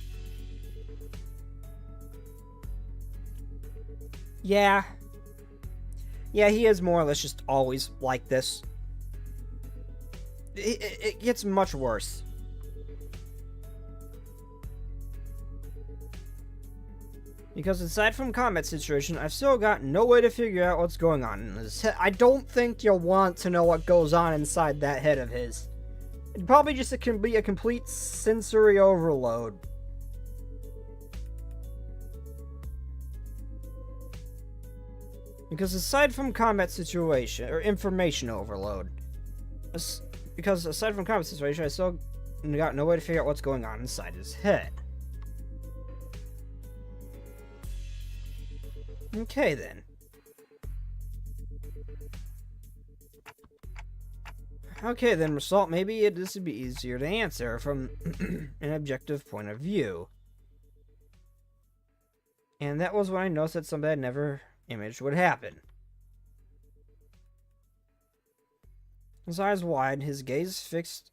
A: Yeah. Yeah, he is more or less just always like this. It gets much worse. Because aside from combat situation, I've still got no way to figure out what's going on in his head. I don't think you'll want to know what goes on inside that head of his. It probably just can be a complete sensory overload. Because aside from combat situation, or information overload, I still got no way to figure out what's going on inside his head. Okay then. Okay then, Result, maybe this would be easier to answer from an objective point of view. And that was when I noticed that something I'd never imaged would happen. His eyes wide, his gaze fixed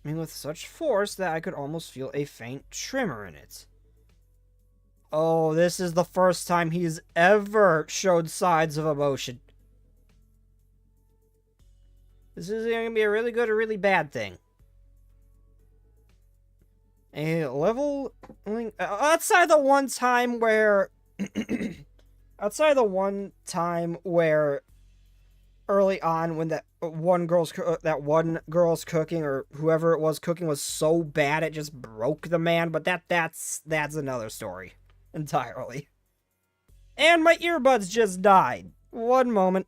A: me with such force that I could almost feel a faint tremor in it. Oh, this is the first time he's ever showed signs of emotion. This is going to be a really good or really bad thing. A level... outside the one time where... outside the one time where... early on when that one girl's cooking, or whoever it was cooking, was so bad it just broke the man, but that's another story entirely. And my earbuds just died. One moment.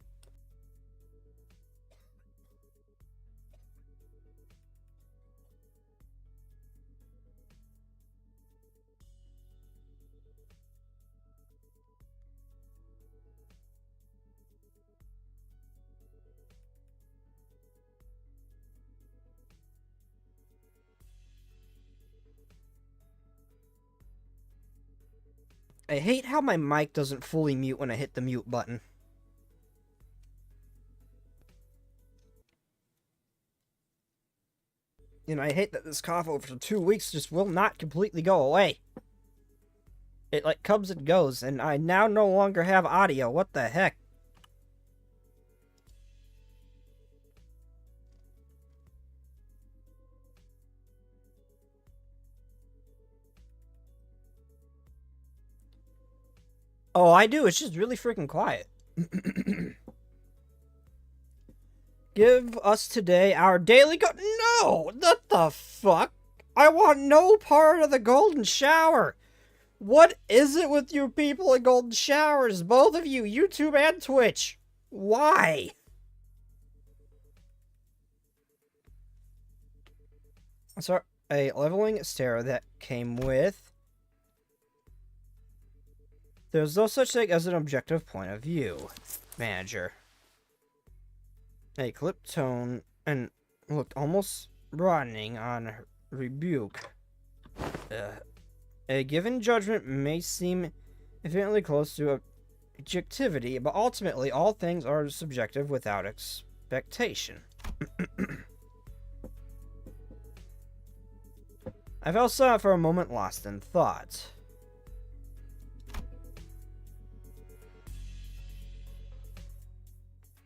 A: I hate how my mic doesn't fully mute when I hit the mute button. And I hate that this cough over 2 weeks just will not completely go away. It like comes and goes, and I now no longer have audio. What the heck? Oh, I do. It's just really freaking quiet. Give us today our daily No! What the fuck? I want no part of the golden shower. What is it with you people in golden showers? Both of you, YouTube and Twitch. Why? So, a leveling stare that came with... There's no such thing as an objective point of view. Manager. A clipped tone and looked almost broadening on rebuke. A given judgment may seem infinitely close to objectivity, but ultimately all things are subjective without expectation. I fell silent for a moment, lost in thought.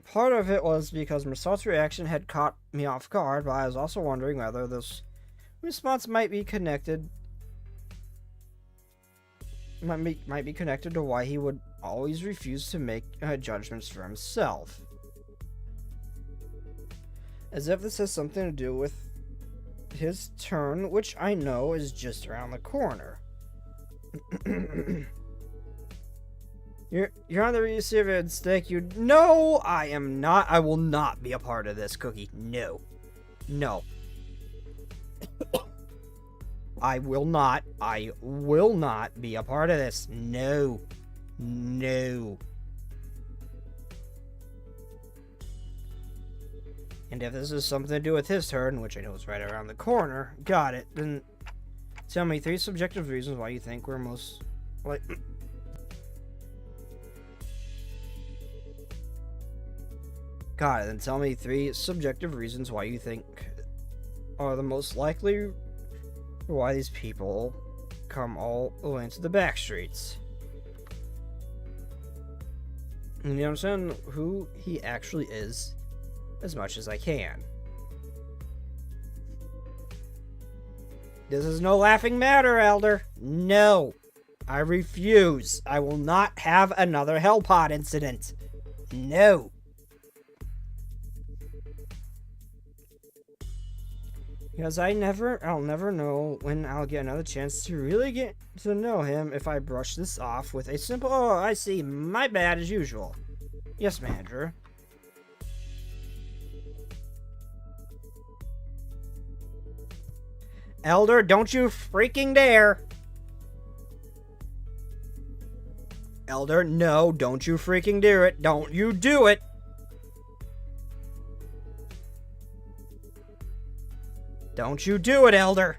A: Part of it was because Mersault's reaction had caught me off guard, but I was also wondering whether this response might be connected to why he would always refuse to make judgments for himself. As if this has something to do with his turn, which I know is just around the corner. You're on the receiving stick. No, I am not. I will not be a part of this, Cookie. No. No. I will not be a part of this. No. No. And if this is something to do with his turn, which I know is right around the corner, got it, then tell me 3 subjective reasons why you think we're most like... Got it, then tell me 3 subjective reasons why you think are the most likely why these people come all the way into the back streets. And you understand who he actually is as much as I can. This is no laughing matter, Elder. No. I refuse. I will not have another Hellpod incident. No. Because I'll never know when I'll get another chance to really get to know him if I brush this off with a simple, oh, I see, my bad as usual. Yes, manager. Elder, don't you freaking dare. Elder, no, don't you freaking do it. Don't you do it. Don't you do it, Elder.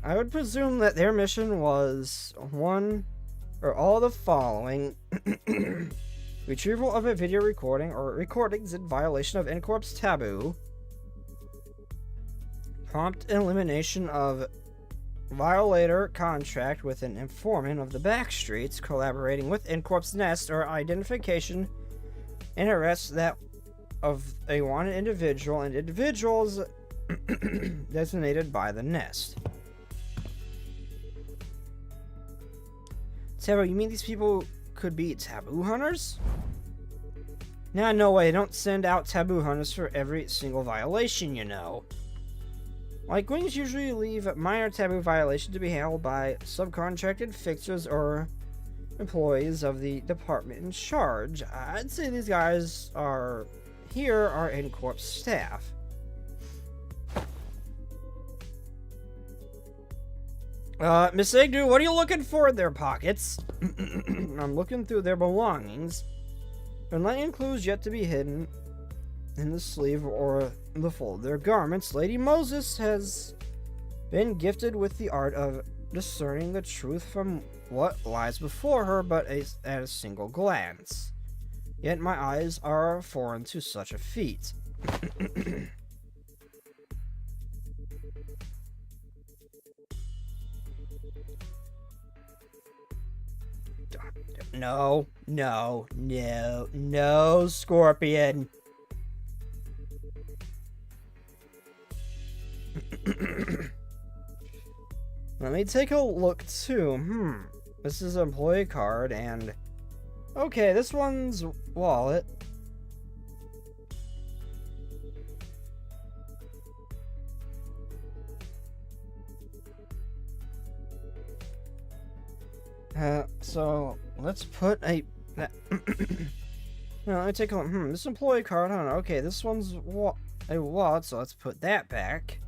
A: I would presume that their mission was one or all the following. Retrieval of a video recording or recordings in violation of Incorp's taboo. Prompt elimination of violator contract with an informant of the backstreets, collaborating with Incorp's nest, or identification and arrest that of a wanted individual and individuals designated by the nest. Taboo, you mean these people could be taboo hunters? Nah, no way. Don't send out taboo hunters for every single violation, you know. Like, wings usually leave minor taboo violations to be handled by subcontracted fixers or employees of the department in charge. I'd say these guys are Incorp staff. Miss Agnew, what are you looking for in their pockets? I'm looking through their belongings. Unlike clues yet to be hidden in the sleeve or the fold of their garments, Lady Moses has been gifted with the art of discerning the truth from what lies before her, but at a single glance. Yet my eyes are foreign to such a feat. No, no, no, no, Scorpion. Let me take a look too. This is an employee card and... Okay, this one's wallet. So let's put a... No, let me take a look. This employee card, okay, this one's a wallet, so let's put that back.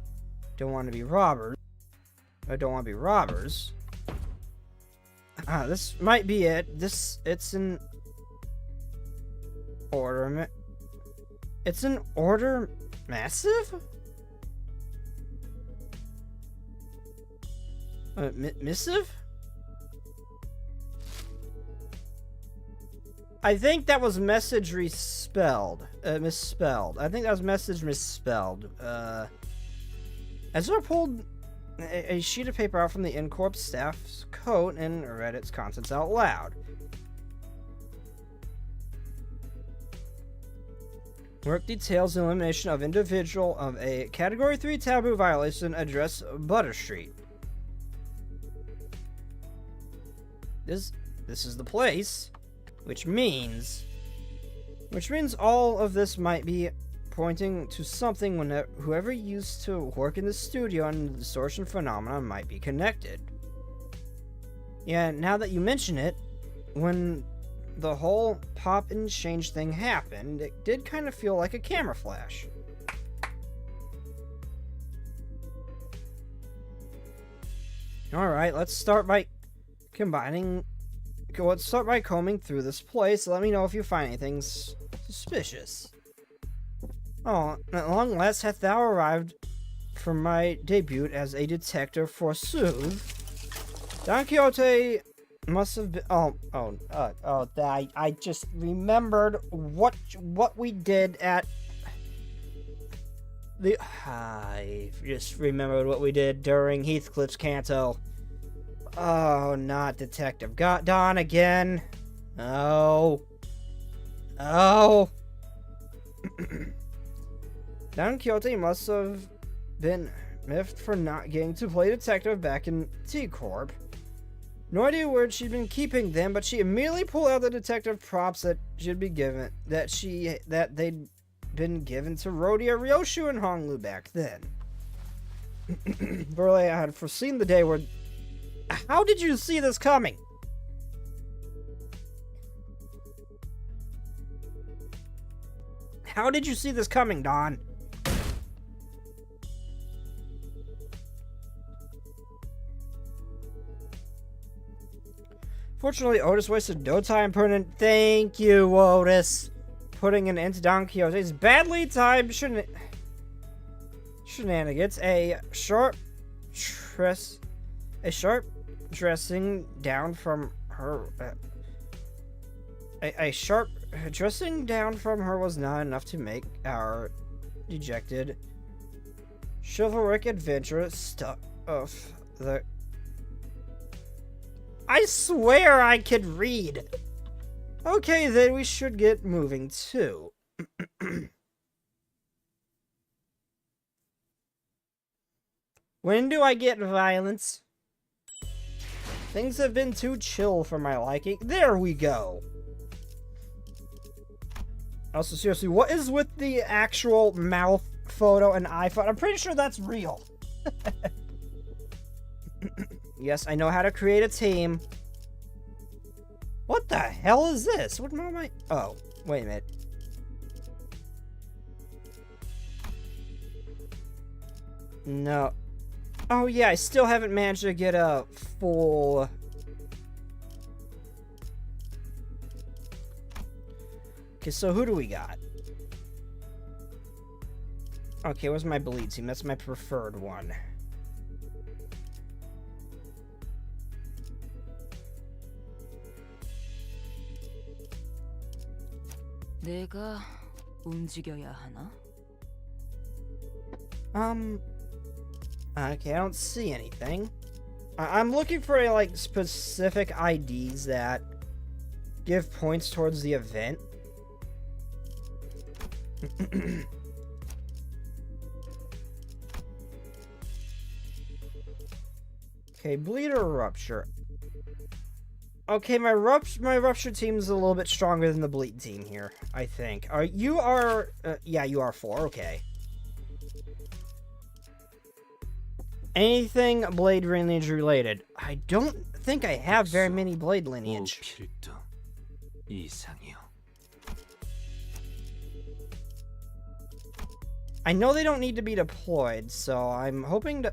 A: Don't want to be robbers. I don't want to be robbers. This might be it. It's an order. It's an order massive? Missive? I think that was message misspelled. I think that was message misspelled. Ezra pulled a sheet of paper out from the Incorp staff's coat and read its contents out loud. Work details the elimination of individual of a Category 3 taboo violation, address Butter Street. This is the place. Which means all of this might be pointing to something when whoever used to work in the studio and the distortion phenomenon might be connected. Yeah, now that you mention it, when the whole pop and change thing happened, it did kind of feel like a camera flash. Alright, let's start by combing through this place. Let me know if you find anything suspicious. Oh, at long last hath thou arrived for my debut as a detective, forsooth. Don Quixote must have been... I just remembered what we did at... I just remembered what we did during Heathcliff's canto. Oh, not Detective Don again. No. Oh. Don Quixote must have been miffed for not getting to play detective back in T-Corp. No idea where she'd been keeping them, but she immediately pulled out the detective props that they'd been given to Rhodia, Ryoshu, and Honglu back then. Burley, I had foreseen the day where... How did you see this coming? How did you see this coming, Don? Fortunately, Otis wasted no time putting. Thank you, Otis. Putting an end to Don Quixote's badly timed shenanigans. A sharp dressing down from her. A sharp dressing down from her was not enough to make our dejected chivalric adventure stuck of the. I swear I could read. Okay, then we should get moving too. When do I get violence? Things have been too chill for my liking. There we go. Also, seriously, what is with the actual mouth photo and iPhone? I'm pretty sure that's real. Yes, I know how to create a team. What the hell is this? What am I? Oh, wait a minute. No. Oh yeah, I still haven't managed to get a full. Okay, so who do we got? Okay, where's my bleed team? That's my preferred one.
C: 내가 움직여야 하나?
A: Okay, I don't see anything. I'm looking for like specific IDs that give points towards the event. Okay, bleed or rupture. Okay, my rupture team is a little bit stronger than the bleed team here, I think. Yeah, you are 4, okay. Anything blade lineage related? I don't think I have very many blade lineage. I know they don't need to be deployed, so I'm hoping to...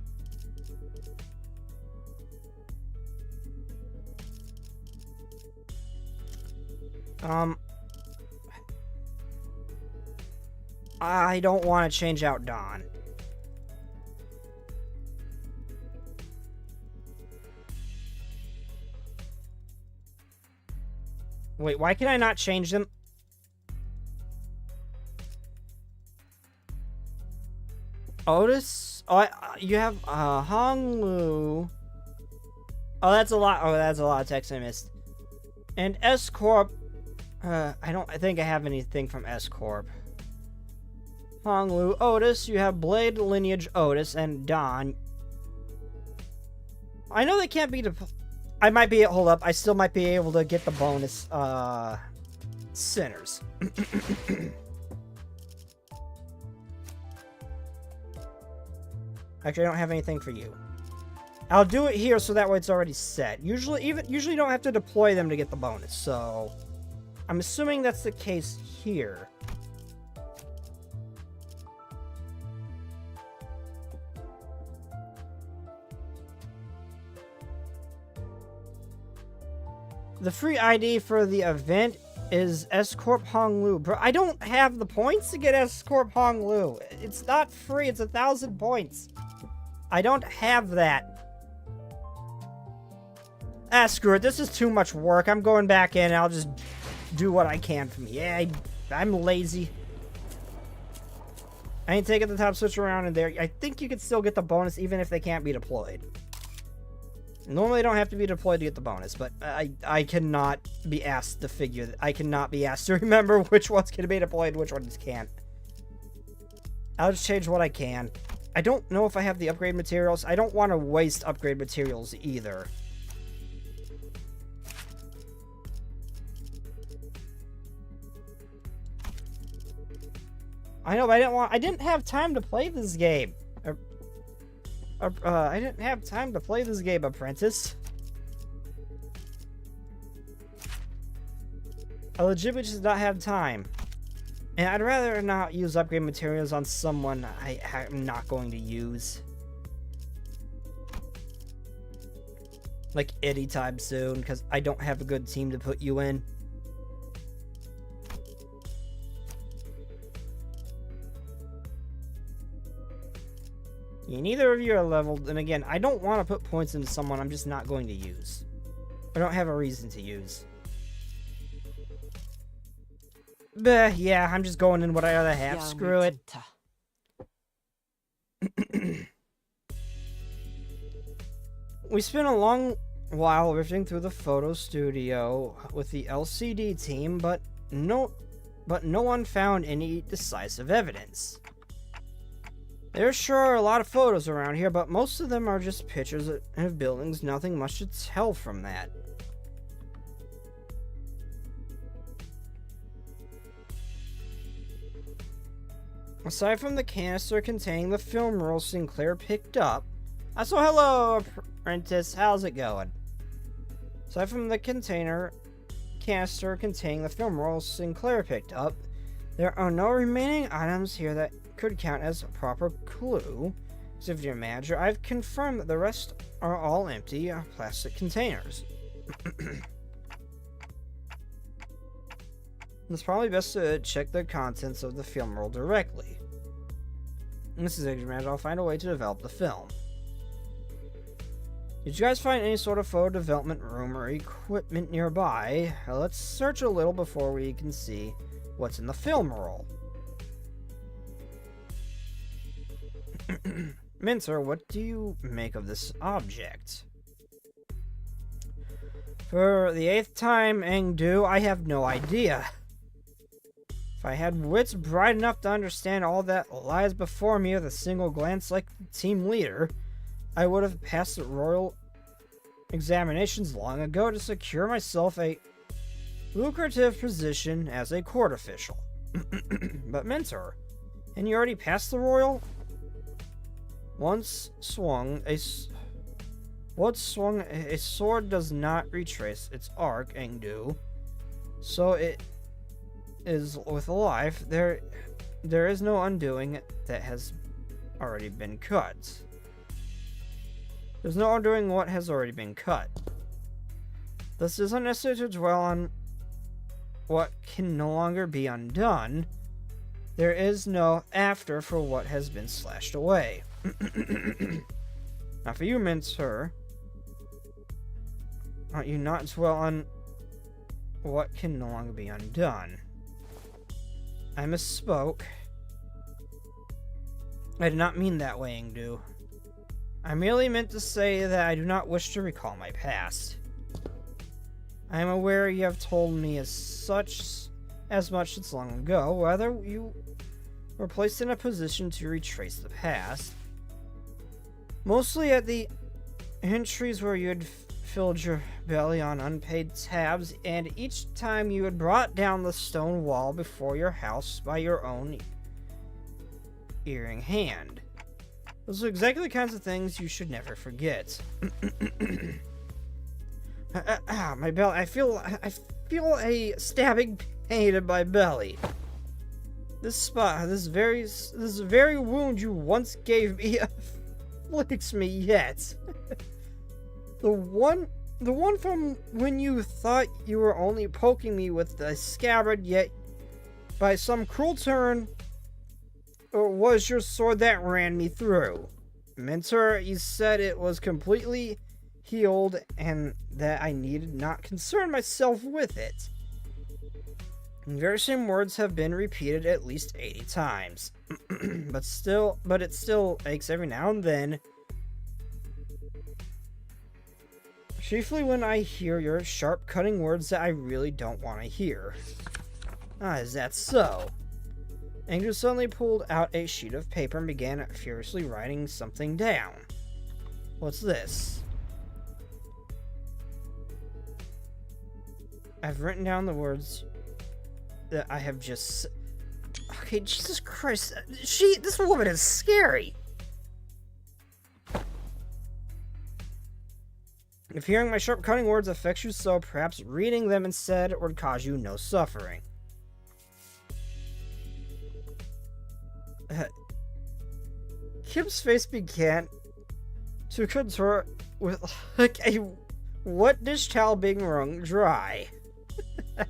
A: I don't want to change out Dawn. Wait, why can I not change them? Otis? Oh, you have Hong Lu. Oh, that's a lot. Oh, that's a lot of text I missed. And S Corp. I think I have anything from S Corp. Hong Lu, Otis. You have Blade Lineage Otis and Don. I know they can't be. I might be. Hold up. I still might be able to get the bonus. Sinners. Actually, I don't have anything for you. I'll do it here so that way it's already set. Usually you don't have to deploy them to get the bonus, so I'm assuming that's the case here. The free ID for the event is S Corp Hong Lu. Bro, I don't have the points to get S Corp Hong Lu. It's not free, it's 1,000 points. I don't have that. Ah, screw it. This is too much work. I'm going back in and I'll just do what I can from here. Yeah, I'm lazy. I ain't taking the top switch around in there. I think you can still get the bonus even if they can't be deployed. Normally they don't have to be deployed to get the bonus, but I cannot be asked to figure that. I cannot be asked to remember which ones can be deployed, which ones can't. I'll just change what I can. I don't know if I have the upgrade materials. I don't want to waste upgrade materials either. I know, but I didn't have time to play this game. I didn't have time to play this game, Apprentice. I legitimately just not have time. And I'd rather not use upgrade materials on someone I'm not going to use. Like, anytime soon, because I don't have a good team to put you in. Yeah, neither of you are leveled, and again, I don't want to put points into someone I'm just not going to use. I don't have a reason to use. But yeah, I'm just going in what I already have. Screw it. We spent a long while rifting through the photo studio with the LCD team, but no one found any decisive evidence. There sure are a lot of photos around here, but most of them are just pictures of buildings, nothing much to tell from that. Aside from the canister containing the film roll Sinclair picked up, so hello, apprentice, how's it going? Aside from the canister containing the film roll Sinclair picked up, there are no remaining items here that could count as a proper clue. Except your manager, I've confirmed that the rest are all empty plastic containers. It's probably best to check the contents of the film roll directly. This is Extra Manager. I'll find a way to develop the film. Did you guys find any sort of photo development room or equipment nearby? Let's search a little before we can see what's in the film roll. Minter, what do you make of this object? For the 8th time, Engdu, I have no idea. If I had wits bright enough to understand all that lies before me with a single glance like the team leader, I would have passed the royal examinations long ago to secure myself a lucrative position as a court official. But Mentor, and you already passed the royal? Once swung, a sword does not retrace its arc, Engdu. So it is with a life, there is no undoing that has already been cut. There's no undoing what has already been cut. This is unnecessary to dwell on what can no longer be undone. There is no after for what has been slashed away. Now for you, Mincer, ought you not dwell on what can no longer be undone? I misspoke. I did not mean that way, Engdu. I merely meant to say that I do not wish to recall my past. I am aware you have told me as much since long ago, whether you were placed in a position to retrace the past. Mostly at the entries where you had filled your belly on unpaid tabs, and each time you had brought down the stone wall before your house by your own earring hand. Those are exactly the kinds of things you should never forget. My belly. I feel a stabbing pain in my belly. This spot, this very wound you once gave me afflicts me yet. The one from when you thought you were only poking me with the scabbard, yet by some cruel turn, or was your sword that ran me through. Mentor, you said it was completely healed and that I needed not concern myself with it. The very same words have been repeated at least 80 times. but it still aches every now and then. Chiefly when I hear your sharp, cutting words that I really don't want to hear. Is that so? Angel suddenly pulled out a sheet of paper and began furiously writing something down. What's this? I've written down the words that I have just... Okay, Jesus Christ. This woman is scary. If hearing my sharp cutting words affects you so, perhaps reading them instead would cause you no suffering. Kim's face began to contort with like a Wet dish towel being wrung dry. I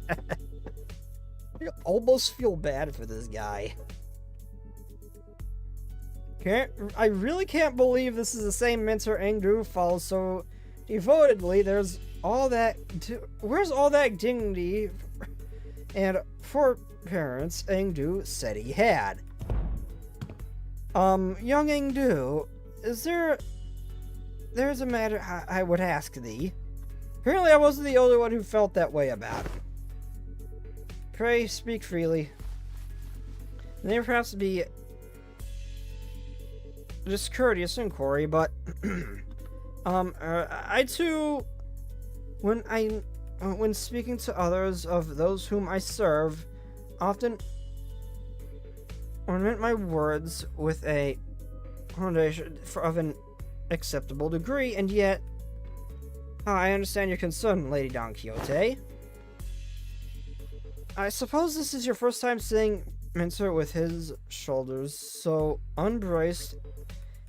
A: almost feel bad for this guy. I really can't believe this is the same mentor Engdu follows so devotedly. Where's all that dignity and forbearance Engdu said he had? Young Engdu, there's a matter I would ask thee. Apparently I wasn't the only one who felt that way about it. Pray speak freely. There perhaps be discourteous inquiry, but I too, when speaking to others of those whom I serve, often ornament my words with a foundation of an acceptable degree, and yet I understand your concern, Lady Don Quixote. I suppose this is your first time seeing Mentor with his shoulders so unbraced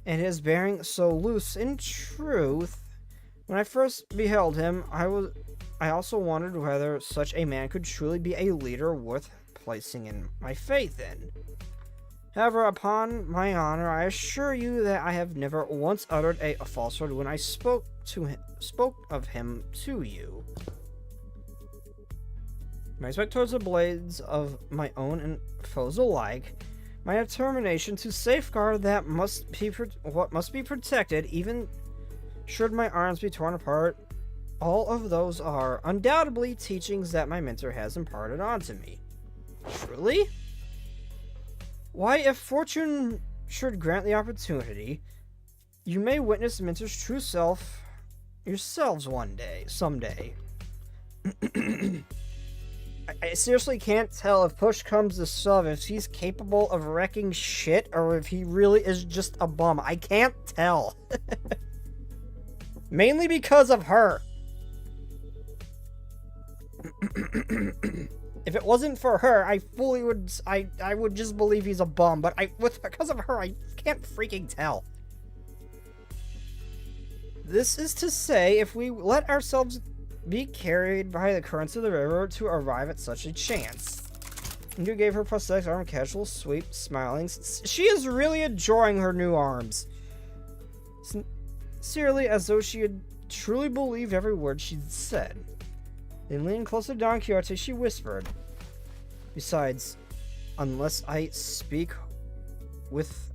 A: and his bearing so loose. In truth, when I first beheld him, I also wondered whether such a man could truly be a leader worth placing in my faith in. However, upon my honor, I assure you that I have never once uttered a falsehood when I spoke of him to you. My respect towards the blades of my own and foes alike, my determination to safeguard what must be protected, even should my arms be torn apart, all of those are undoubtedly teachings that my mentor has imparted onto me. Truly? Why, if fortune should grant the opportunity, you may witness Mentor's true self yourselves someday. I seriously can't tell if push comes to shove if he's capable of wrecking shit or if he really is just a bum. I can't tell. Mainly because of her. If it wasn't for her, I would just believe he's a bum, but because of her, I can't freaking tell. This is to say, if we let ourselves be carried by the currents of the river to arrive at such a chance. Indu gave her prosthetic arm a casual sweep, smiling. She is really enjoying her new arms. Sincerely, as though she had truly believed every word she'd said. Then leaning closer to Don Quixote, she whispered, "Besides, unless I speak with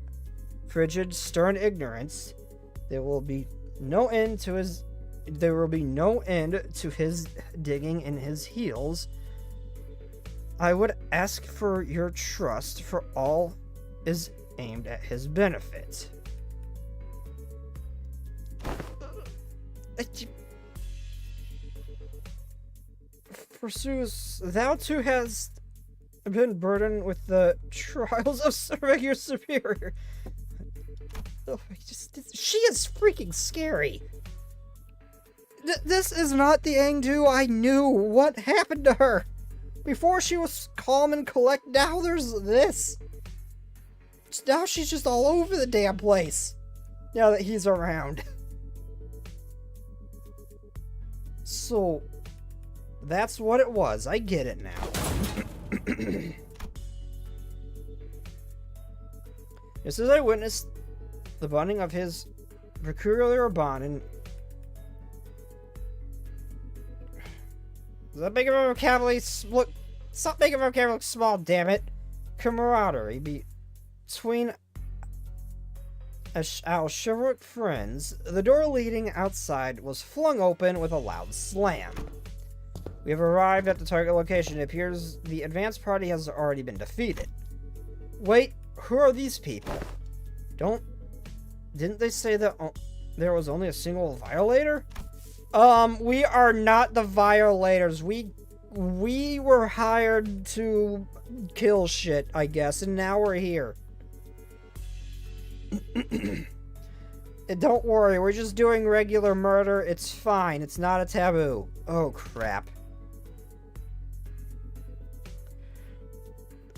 A: frigid, stern ignorance, there will be no end to his digging in his heels. I would ask for your trust, for all is aimed at his benefit." Forsooth, thou too hast been burdened with the trials of serving your superior. Oh, she is freaking scary. This is not the Engdu I knew. What happened to her? Before she was calm and collect, now there's this. Now she's just all over the damn place. Now that he's around. So, that's what it was. I get it now. Just as I witnessed the bonding of his peculiar bond and that big of a vocabulary look. Stop making vocabulary look small, damn it. Camaraderie between our chivalric friends. The door leading outside was flung open with a loud slam. We have arrived at the target location. It appears the advance party has already been defeated. Wait, who are these people? Didn't they say that there was only a single violator? We are not the violators. We were hired to kill shit, I guess, and now we're here. Don't worry, we're just doing regular murder. It's fine. It's not a taboo. Oh, crap.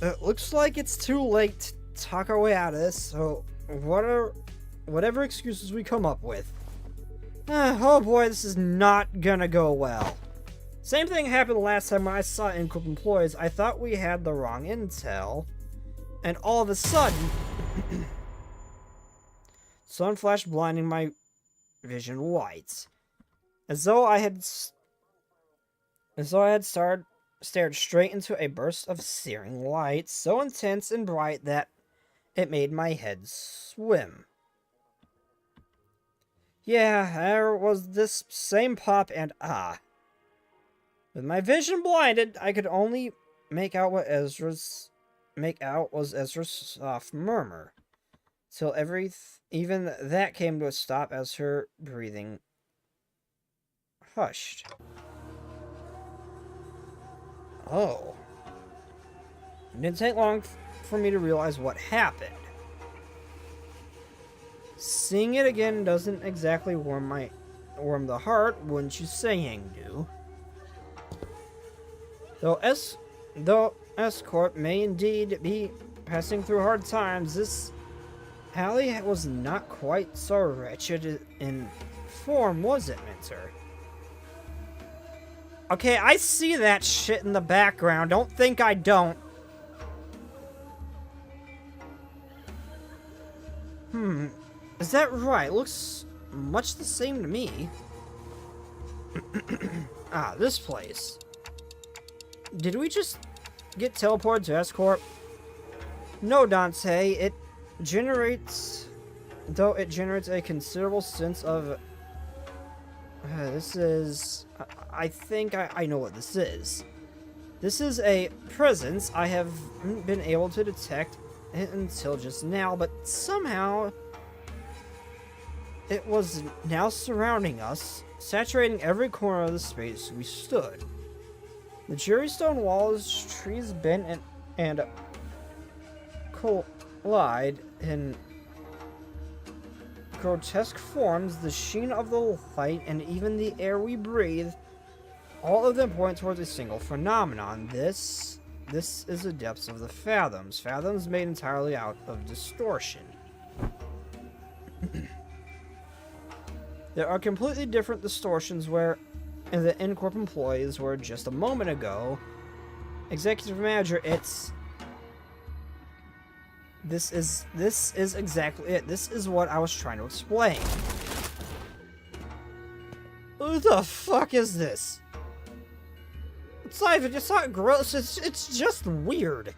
A: It looks like it's too late to talk our way out of this, so whatever excuses we come up with. Oh boy, this is not gonna go well. Same thing happened last time when I saw Incorp employees. I thought we had the wrong intel, and all of a sudden, sun flash blinding my vision white, as though I had stared straight into a burst of searing light, so intense and bright that it made my head swim. Yeah, there was this same pop and with my vision blinded, I could only make out was Ezra's soft murmur, till even that came to a stop as her breathing hushed. Oh. It didn't take long for me to realize what happened. Seeing it again doesn't exactly warm the heart, wouldn't you say, Yangdu? Though S-Corp may indeed be passing through hard times, this alley was not quite so wretched in form, was it, Minter? Okay, I see that shit in the background. Don't think I don't. Is that right? Looks much the same to me. This place. Did we just get teleported to S-Corp? No, Dante. It generates a considerable sense of... I think I know what this is. This is a presence I haven't been able to detect until just now, but somehow it was now surrounding us, saturating every corner of the space we stood. The cherry stone walls, trees bent and collide in grotesque forms, the sheen of the light, and even the air we breathe, all of them point towards a single phenomenon. This is the depths of the fathoms. Fathoms made entirely out of distortion. There are completely different distortions where the Incorp employees were just a moment ago. Executive manager, this is exactly it. This is what I was trying to explain. Who the fuck is this? It's not gross, it's just weird.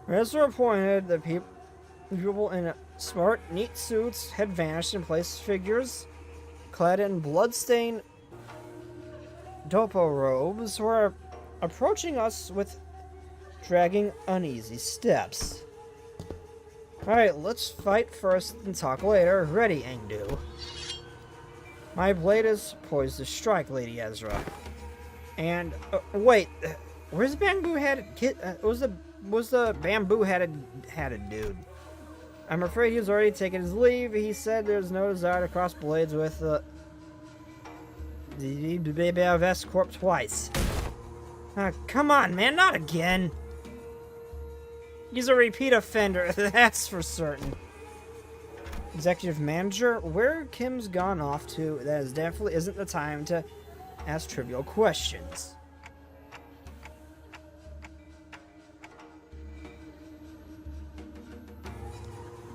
A: Ezra pointed, the people in smart, neat suits had vanished in place. Figures clad in blood-stained dopo robes were approaching us with dragging uneasy steps. Alright, let's fight first and talk later. Ready, Engdu. My blade is poised to strike, Lady Ezra. And, wait, where's the bamboo-headed kid? Was the bamboo-headed dude? I'm afraid he's already taken his leave. He said there's no desire to cross blades with the baby of S-Corp twice. Come on, man, not again. He's a repeat offender, that's for certain. Executive manager, where Kim's gone off to, that definitely isn't the time to ask trivial questions.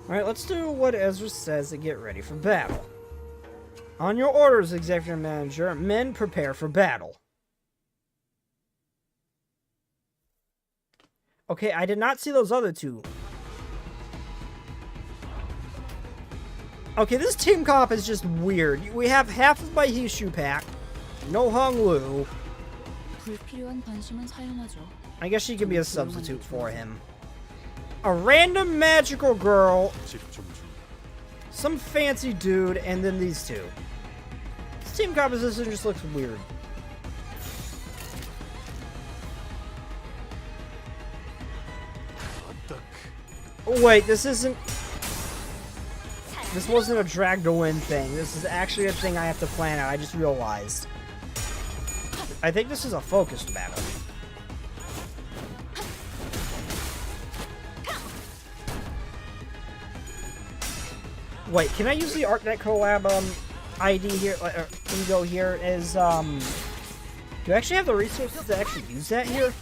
A: Alright, let's do what Ezra says to get ready for battle. On your orders, Executive Manager, men prepare for battle. Okay, I did not see those other two. Okay, this team comp is just weird. We have half of my Hishu pack, no Hung Lu. I guess she can be a substitute for him. A random magical girl, some fancy dude, and then these two. This team composition just looks weird. Oh, wait, this wasn't a drag to win thing. This is actually a thing I have to plan out. I just realized. I think this is a focused battle. Wait, can I use the ArtNet collab ID here, or Ego here? Is do I actually have the resources to actually use that here?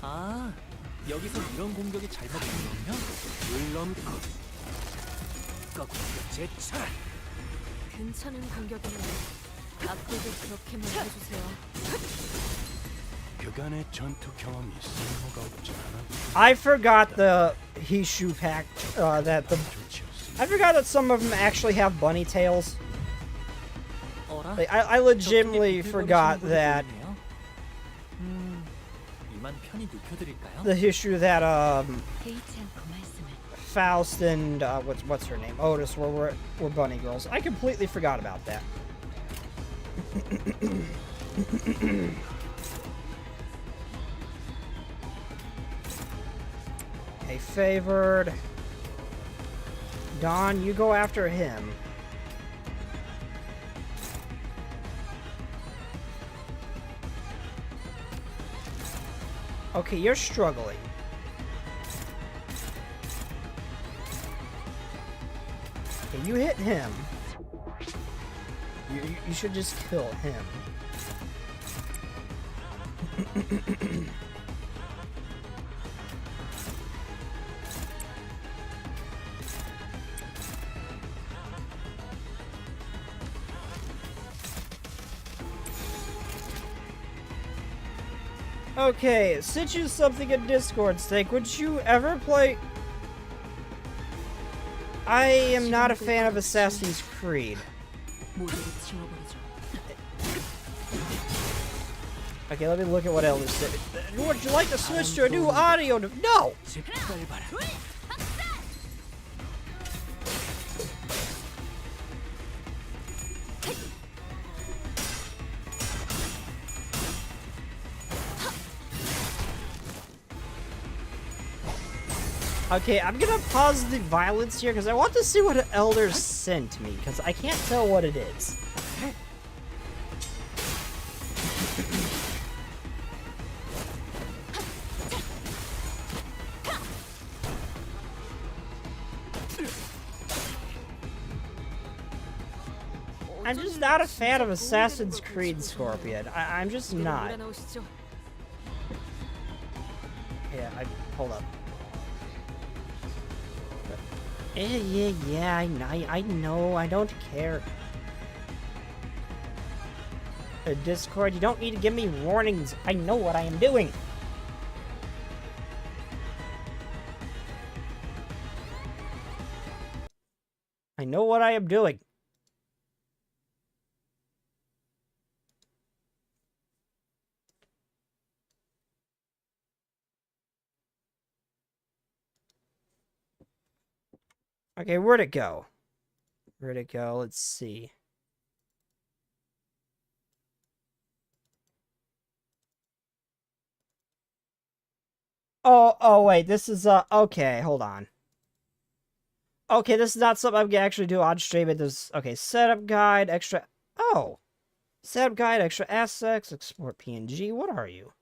D: 아, 여기서 이런 공격이 잘 먹히는 거군요? 물론 공격 제철.
C: 괜찮은 공격이네요. 앞으로도 그렇게만 해주세요.
E: 그간의 전투 경험이 쓸모가 없지 않아.
A: I forgot the Hishu pack, I forgot that some of them actually have bunny tails.
D: 어라?
A: Like, I legitimately forgot that
D: 이만 편히 눕혀드릴까요?
A: the Hishu that
C: 개의치 않고 말씀을.
A: Faust and what's her name? Otis were bunny girls. I completely forgot about that. A favored. Don, you go after him. Okay, you're struggling. Okay, you hit him. You should just kill him. Okay, sent you something in Discord, Steak. Would you ever play... I am not a fan of Assassin's Creed.
C: 모두를 지워버리죠.
A: Okay, let me look at what Elder said. Would you like to switch to a new audio? No!
D: 짓밟아라.
A: Okay, I'm gonna pause the violence here because I want to see what Elder sent me because I can't tell what it is. I'm just not a fan of Assassin's Creed, Scorpion. I'm just not.
C: 몰아넣으시죠.
A: Yeah, hold up. Yeah, I know, I don't care. Discord, you don't need to give me warnings. I know what I am doing. I know what I am doing. Okay, where'd it go? Where'd it go? Let's see. Oh, wait, this is, okay, hold on. Okay, this is not something I'm gonna actually do on stream. It does, okay, setup guide, extra, oh. Setup guide, extra assets, export PNG, what are you?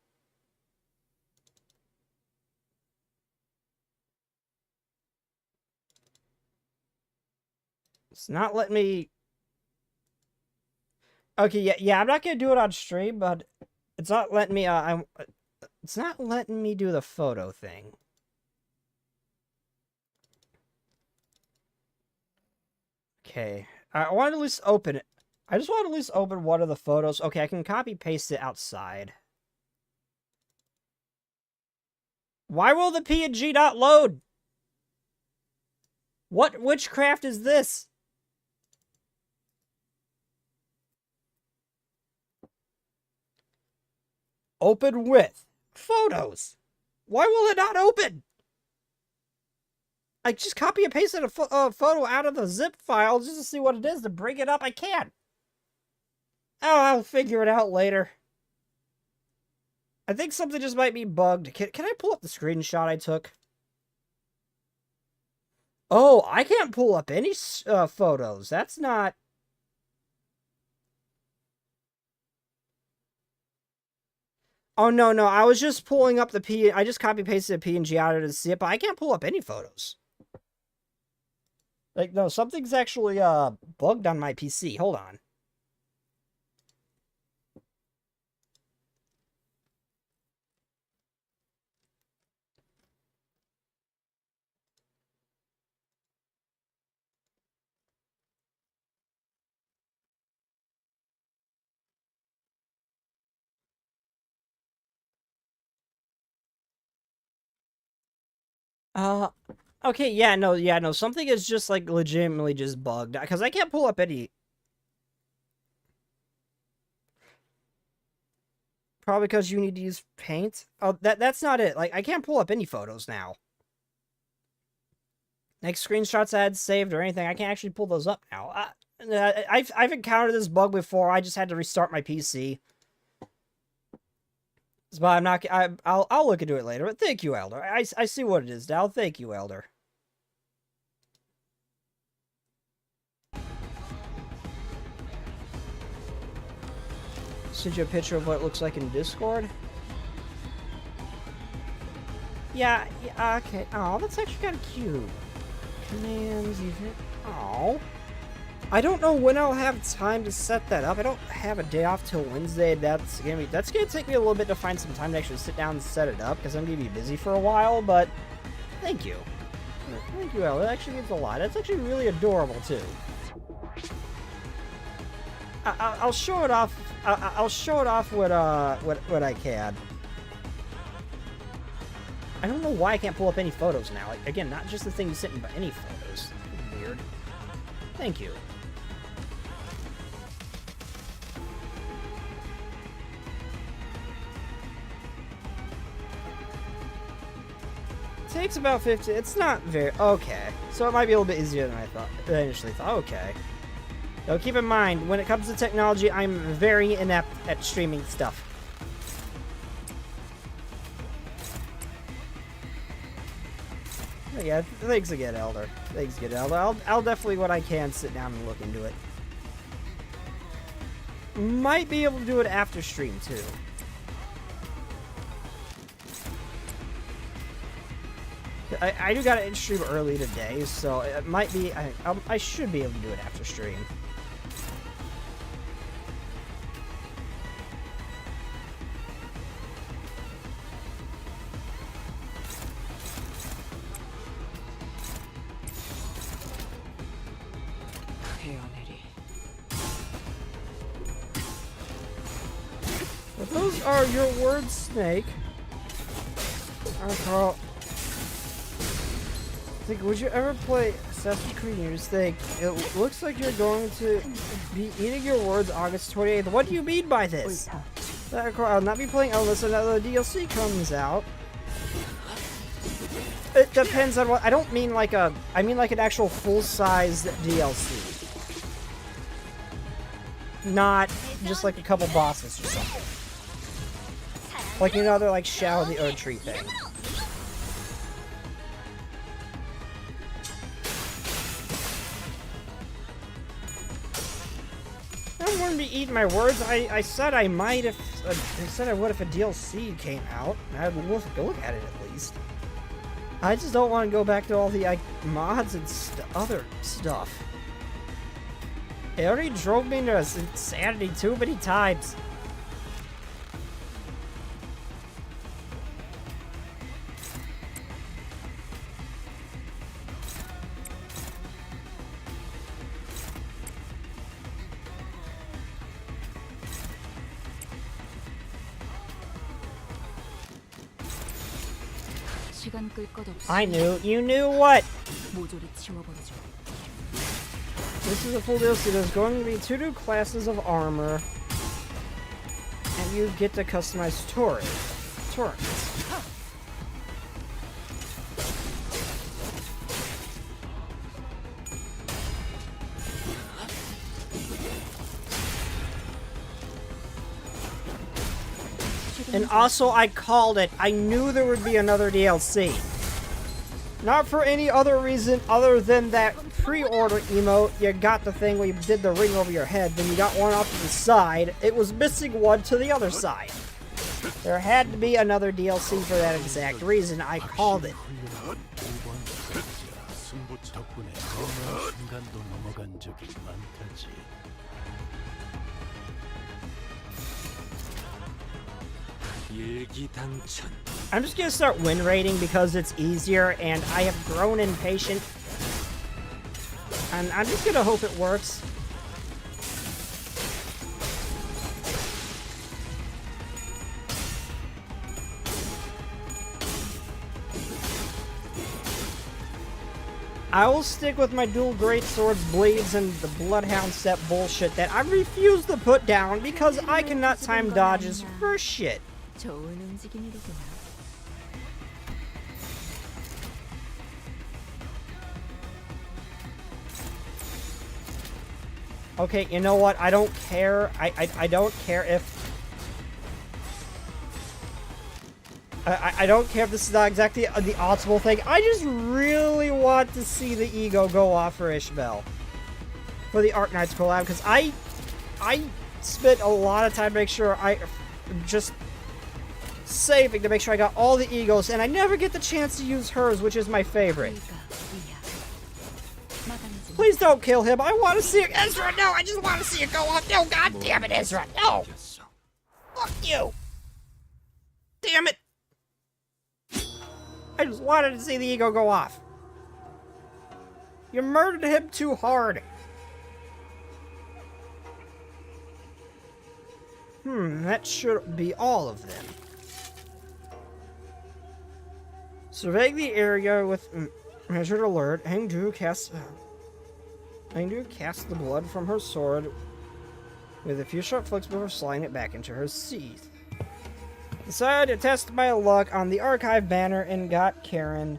A: It's not letting me... Okay, yeah, I'm not gonna do it on stream, but it's not letting me, it's not letting me do the photo thing. Okay, I want to at least open it. I just want to at least open one of the photos. Okay, I can copy paste it outside. Why will the PNG not load? What witchcraft is this? Open with photos. Why will it not open? I just copy and pasted a photo out of the zip file just to see what it is. To bring it up, I can't. Oh, I'll figure it out later. I think something just might be bugged. Can I pull up the screenshot I took?
B: Oh, I can't pull up any photos. That's not... Oh, no, no. I was just pulling up the P... I just copy-pasted a PNG out of to see it, but I can't pull up any photos. Like, no, something's actually, bugged on my PC. Hold on. Okay, yeah, no, something is just, like, legitimately just bugged. Because I can't pull up any... Probably because you need to use Paint. Oh, that's not it. Like, I can't pull up any photos now. Like, screenshots I had saved or anything, I can't actually pull those up now. I've encountered this bug before, I just had to restart my PC. But I'm not... I'll look into it later, but thank you, Elder. I see what it is now. Thank you, Elder. Send you a picture of what it looks like in Discord. Yeah, okay. Oh, that's actually kind of cute. Commands, event. Oh. I don't know when I'll have time to set that up. I don't have a day off till Wednesday. That's gonna take me a little bit to find some time to actually sit down and set it up because I'm gonna be busy for a while. But thank you, El. That actually means a lot. That's actually really adorable too. I'll show it off. I'll show it off what I can. I don't know why I can't pull up any photos now. Like, again, not just the thing you sent me, but any photos. Weird. Thank you. Takes about 50. It's not very... Okay. So it might be a little bit easier than I initially thought. Okay. Now keep in mind, when it comes to technology, I'm very inept at streaming stuff. Yeah, thanks again, Elder. Thanks again, Elder. I'll definitely, when I can, sit down and look into it. Might be able to do it after stream, too. I do got to stream early today, so it might be... I should be able to do it after stream. If those are your words, Snake. Carl. Think, would you ever play Assassin's Creed and you just think, it looks like you're going to be eating your words August 28th. What do you mean by this? I'll not be playing unless another DLC comes out. It depends on what... I don't mean like a... I mean like an actual full-size DLC. Not just like a couple bosses or something. Like another like Shadow of the Erd Tree thing. I don't want to be eating my words. I said I might if... I said I would if a DLC came out. I'd look at it at least. I just don't want to go back to all the mods and other stuff. It already drove me into insanity too many times. I knew. You knew what? This is a full DLC. There's going to be 2 new classes of armor. And you get to customize turrets. And also, I called it. I knew there would be another DLC. Not for any other reason other than that pre-order emote. You got the thing where you did the ring over your head, then you got one off to the side. It was missing one to the other side. There had to be another DLC for that exact reason. I called it.
E: 훌륭한 5번 선수야. 승부 덕분에 거만한 순간도 넘어간 적이 많다지.
D: 일기당천.
B: I'm just gonna start win rating because it's easier and I have grown impatient. And I'm just gonna hope it works. I will stick with my dual greatswords, blades, and the bloodhound step bullshit that I refuse to put down because I cannot time dodges for shit.
C: 좋은 움직임이로구나.
B: Okay, you know what? I don't care. I don't care if... I don't care if this is not exactly the optimal thing. I just really want to see the ego go off for Ishbel. For the Arc Knights collab, because I spent a lot of time to make sure I just saving to make sure I got all the egos, and I never get the chance to use hers, which is my favorite. Please don't kill him. I want to see it. Ezra, no, I just want to see it go off. No, god damn it, Ezra, no. Fuck you. Damn it. I just wanted to see the ego go off. You murdered him too hard. That should be all of them. Surveying the area with measured alert, Hangdu casts the blood from her sword with a few sharp flicks before sliding it back into her sheath. Decided to test my luck on the archive banner and got Karen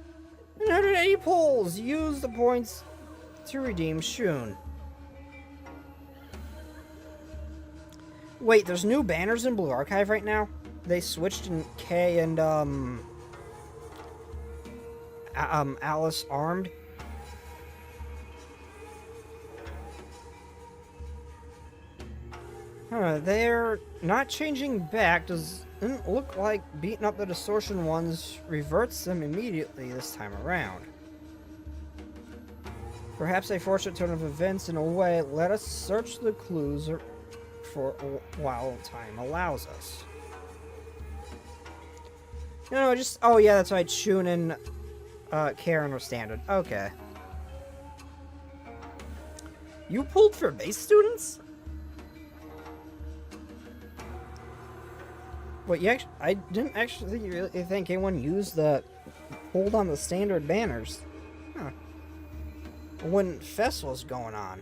B: 180 pulls. Use the points to redeem Shun. Wait, there's new banners in Blue Archive right now? They switched in K and Alice Armed. They're not changing back. Doesn't look like beating up the distortion ones reverts them immediately this time around. Perhaps a fortunate turn of events in a way. Let us search the clues for while time allows us. No, just... Oh, yeah, that's right. Shun and Karen were standard. Okay. You pulled for base students? Wait, I didn't actually really think anyone used the hold on the standard banners. Huh. When Fest was going on.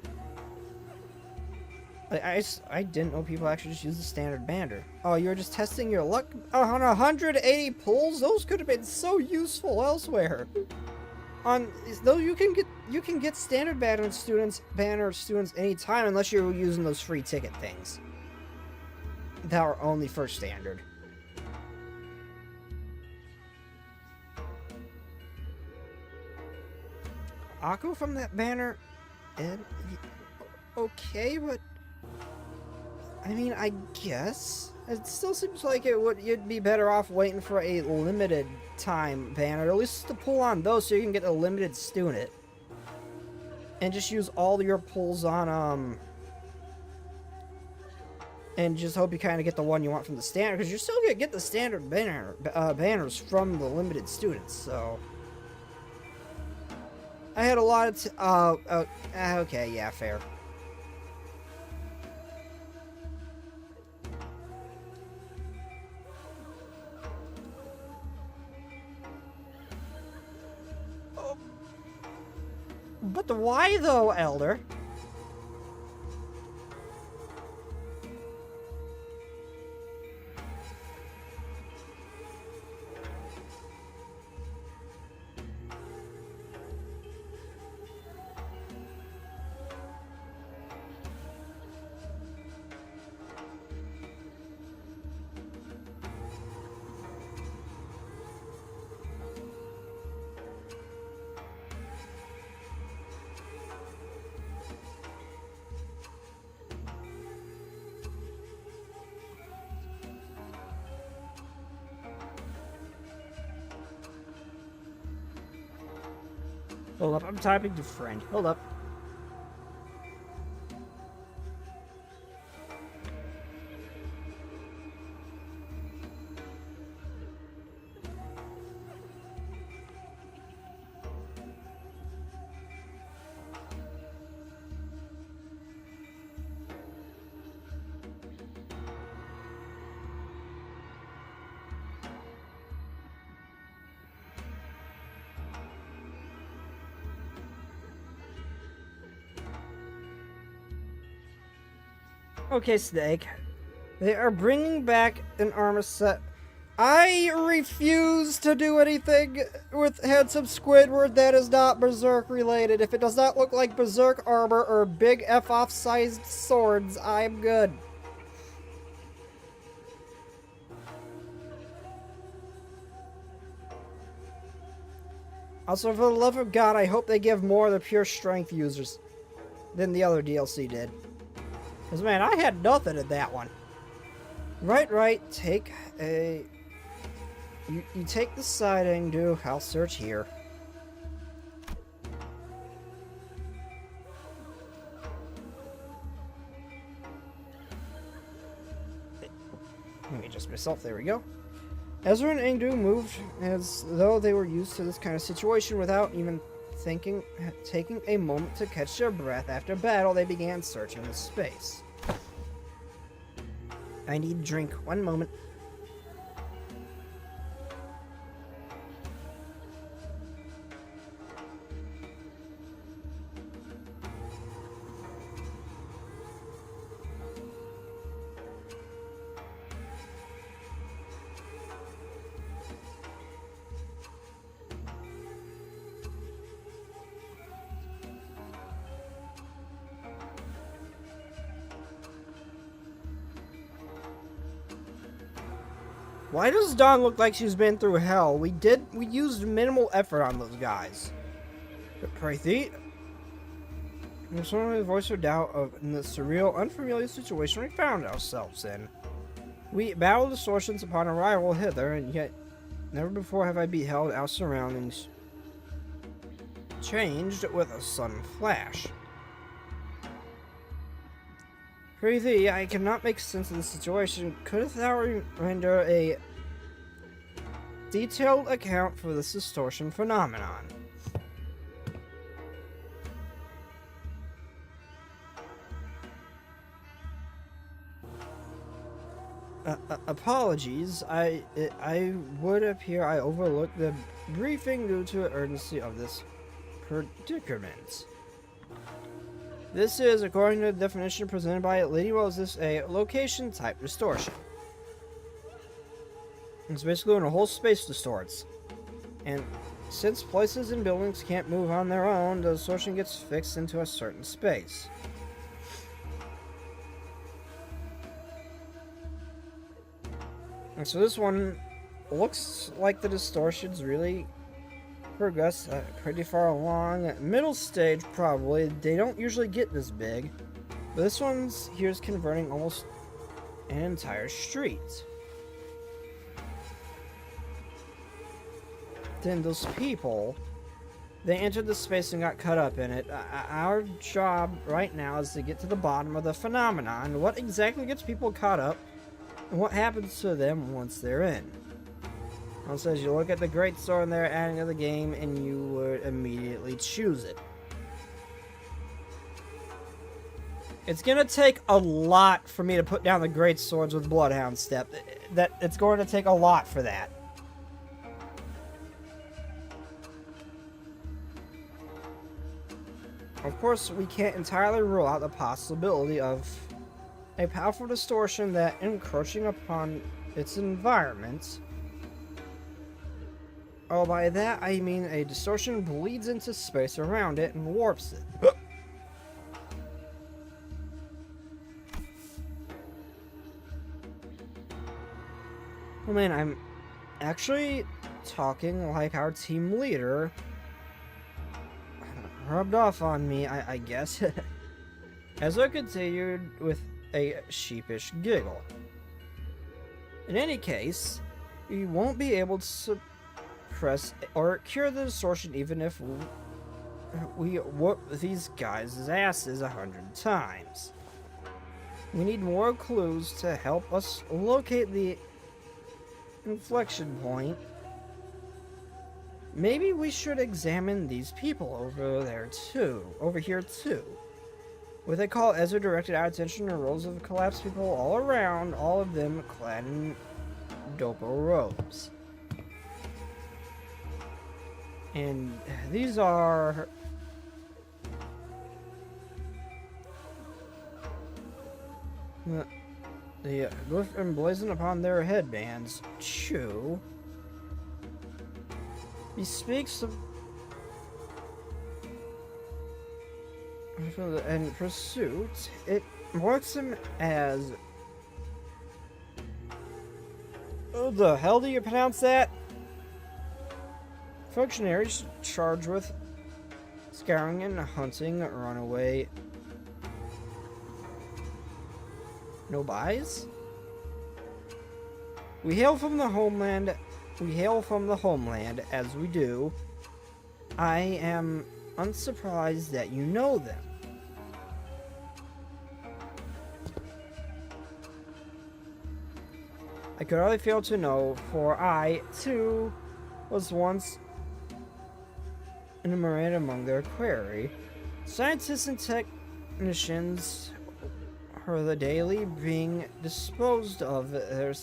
B: I didn't know people actually just use the standard banner. Oh, you were just testing your luck on 180 pulls? Those could have been so useful elsewhere. Though you can get standard banner students anytime unless you're using those free ticket things that are only for standard. Akko from that banner, and okay, but I mean, I guess it still seems like you'd be better off waiting for a limited time banner, at least to pull on those, so you can get a limited student, and just use all your pulls on and just hope you kind of get the one you want from the standard, because you're still gonna get the standard banners from the limited students. So I had a lot of okay, yeah, fair. But why though, Elder?
A: Hold up, I'm typing to friend. Hold up. Okay, Snake. They are bringing back an armor set. I refuse to do anything with Handsome Squidward that is not Berserk related. If it does not look like Berserk armor or big F-off sized swords, I'm good. Also, for the love of God, I hope they give more of the pure strength users than the other DLC did. Because, man, I had nothing in that one. Right, take a... You take the side and do... I'll search here. Let me adjust myself, there we go. Ezra and Ingdu moved as though they were used to this kind of situation without even taking a moment to catch their breath. After battle, they began searching the space. I need a drink. One moment. Why does Dawn look like she's been through hell? We used minimal effort on those guys. But Prathi, there's only a voice of doubt of in the surreal, unfamiliar situation we found ourselves in. We battled distortions upon arrival hither, and yet never before have I beheld our surroundings changed with a sudden flash. Prathi, I cannot make sense of the situation. Couldst thou render a detailed account for this distortion phenomenon? Apologies. I would appear I overlooked the briefing due to the urgency of this predicament. This is, according to the definition presented by Lady Moses, a location-type distortion. It's basically when a whole space distorts. And since places and buildings can't move on their own, the distortion gets fixed into a certain space. And so this one looks like the distortion's really progress pretty far along. Middle stage, probably. They don't usually get this big. But this one's here's converting almost an entire street. Then those people, they entered the space and got caught up in it. Our job right now is to get to the bottom of the phenomenon. What exactly gets people caught up, and what happens to them once they're in. It says you look at the Great Sword and they're adding to the game, and you would immediately choose it. It's gonna take a lot for me to put down the Great Swords with Bloodhound Step. It's going to take a lot for that. Of course, we can't entirely rule out the possibility of a powerful distortion that, encroaching upon its environment. Oh, by that I mean a distortion bleeds into space around it and warps it. Oh man, I'm actually talking like our team leader. Rubbed off on me, I guess. As I continued with a sheepish giggle. In any case, you won't be able to suppress or cure the distortion even if we whoop these guys' asses 100 times. We need more clues to help us locate the inflection point. Maybe we should examine these people over here too. With a call, Ezra directed our attention to rows of collapsed people all around, all of them clad in dopo robes. And these are the glyph emblazoned upon their headbands. Chew. He speaks of and pursuit. It marks him as. Oh, the hell do you pronounce that? Functionaries charged with scouring and hunting runaway nobis. We hail from the homeland. We hail from the homeland, as we do. I am unsurprised that you know them. I could hardly fail to know, for I, too, was once enumerated among their quarry. Scientists and technicians are the daily being disposed of their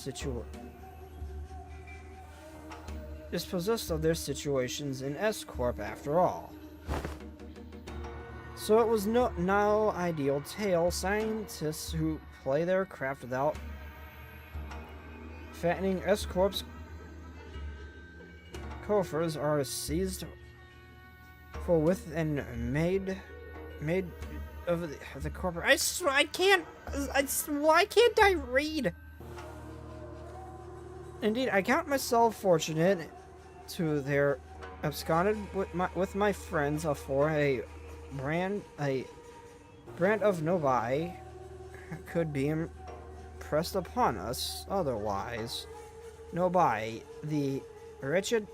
A: dispossessed of their situations in S-Corp after all. So it was no ideal tale. Scientists who play their craft without fattening S-Corp's coffers are seized forthwith and made of the corporate. I swear I can't. Why can't I read? Indeed, I count myself fortunate to their absconded with my friends for a brand of novi could be impressed upon us. Otherwise, nobi, the wretched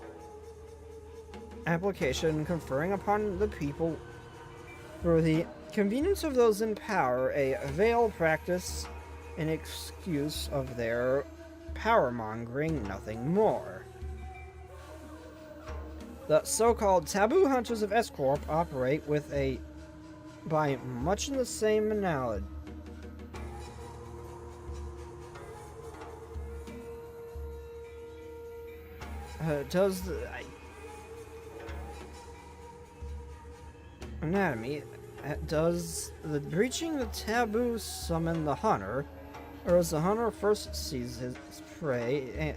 A: application conferring upon the people for the convenience of those in power, a veiled practice, an excuse of their power mongering, nothing more. The so-called taboo hunters of S-Corp operate by much in the same analogy. Anatomy. Does the breaching the taboo summon the hunter, or does the hunter first seize his prey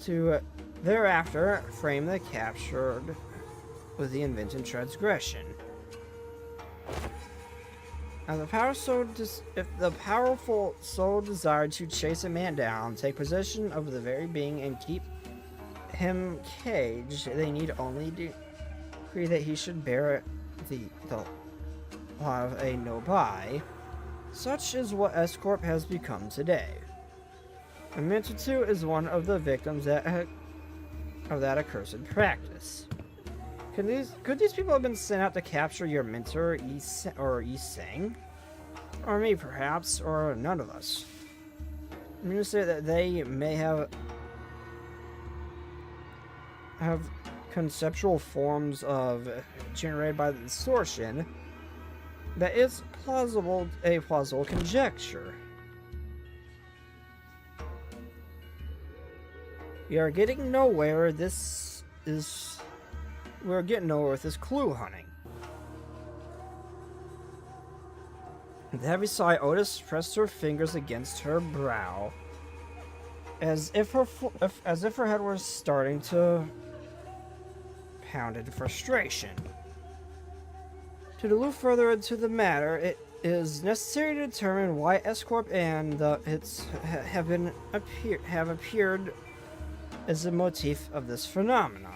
A: to thereafter frame the captured with the invented transgression? Now, if the powerful so desired to chase a man down, take possession of the very being, and keep him caged, they need only decree that he should bear the lot of a nobi. Such is what S-Corp has become today. And Mentor 2 is one of the victims of that accursed practice. Could these people have been sent out to capture your mentor, Yi-Sang? Or me, perhaps, or none of us? I'm going to say that they may have conceptual forms of generated by the distortion that is a plausible conjecture. We're getting nowhere with this clue hunting. With a heavy sigh, Otis pressed her fingers against her brow, as if her head was starting to pound in frustration. To allude further into the matter, it is necessary to determine why S-Corp and its have appeared as the motif of this phenomenon.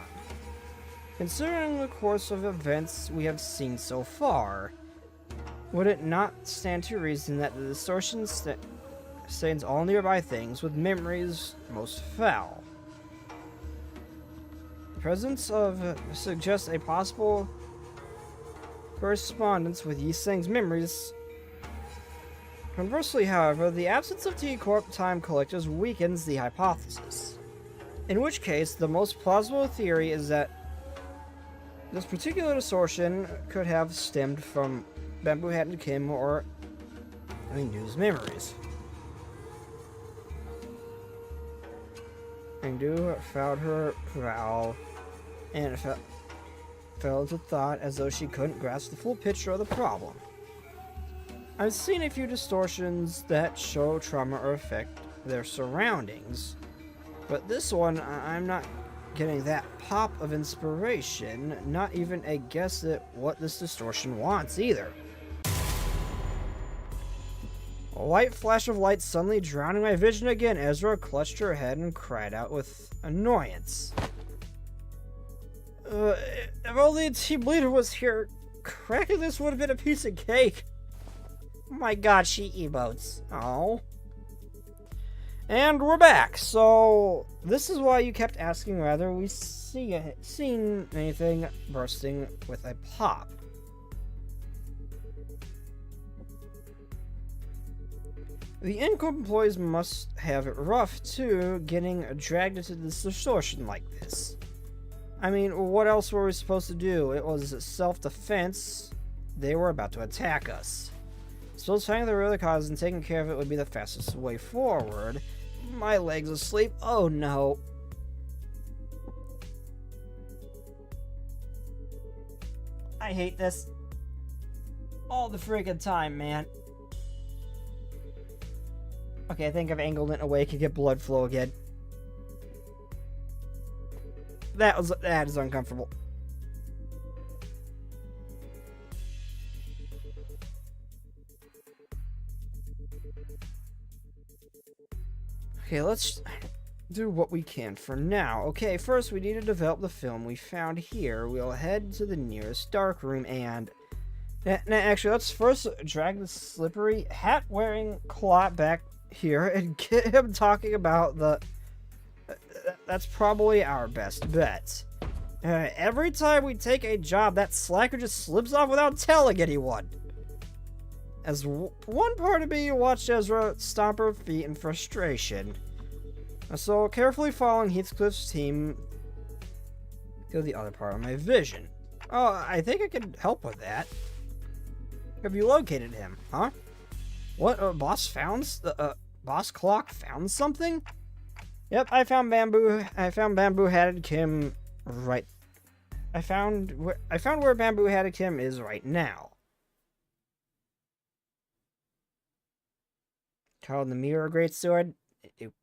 A: Considering the course of events we have seen so far, would it not stand to reason that the distortion stains all nearby things with memories most foul? The presence of suggests a possible correspondence with Yi Seng's memories. Conversely, however, the absence of T-Corp time collectors weakens the hypothesis. In which case, the most plausible theory is that this particular distortion could have stemmed from Bamboo Hat and Kim or Mingdu's memories. Mingdu found her prowl and fell into thought as though she couldn't grasp the full picture of the problem. I've seen a few distortions that show trauma or affect their surroundings, but this one, I'm not getting that pop of inspiration, not even a guess at what this distortion wants either. A white flash of light suddenly drowning my vision again. Ezra clutched her head and cried out with annoyance. If only a team leader was here, cracking this would have been a piece of cake.
B: Oh my god, she emotes.
A: Oh. And we're back. So, this is why you kept asking whether we seen anything bursting with a pop. The in-corp employees must have it rough, too, getting dragged into this distortion like this. I mean, what else were we supposed to do? It was self-defense. They were about to attack us. Suppose finding the root cause and taking care of it would be the fastest way forward. My leg's asleep. Oh no.
B: I hate this. All the freaking time, man.
A: Okay, I think I've angled it in a way I could get blood flow again. That is uncomfortable. Okay, let's do what we can for now. Okay, first we need to develop the film we found here. We'll head to the nearest dark room and... actually, let's first drag the slippery hat-wearing Clot back here and get him talking about the... that's probably our best bet. Every time we take a job, that slacker just slips off without telling anyone. As one part of me watched Ezra stomp her feet in frustration. So, carefully following Heathcliff's team to the other part of my vision. Oh, I think I could help with that. Have you located him, huh? What, Boss Clock found something? Yep, I found Bamboo Hatted Kim right... I found where Bamboo Hatted Kim is right now. Called the Mirror Greatsword?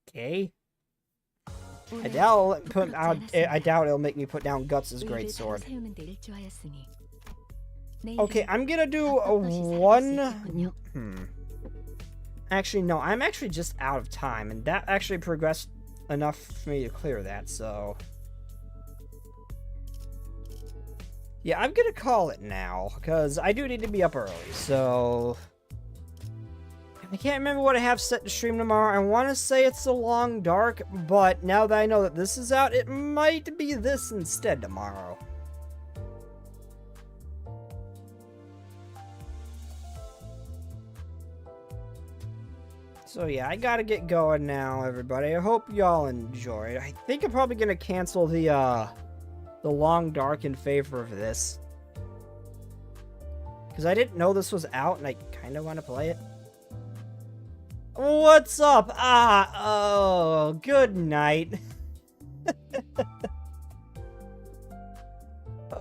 A: Okay. I doubt it'll make me put down Guts' Greatsword. Okay, I'm gonna do a one... Actually, no, I'm actually just out of time, and that actually progressed enough for me to clear that, so... Yeah, I'm gonna call it now, because I do need to be up early, so... I can't remember what I have set to stream tomorrow. I want to say it's The Long Dark, but now that I know that this is out, it might be this instead tomorrow. So yeah, I gotta get going now, everybody. I hope y'all enjoyed. I think I'm probably gonna cancel the Long Dark in favor of this. Because I didn't know this was out, and I kind of want to play it. What's up? Oh, good night.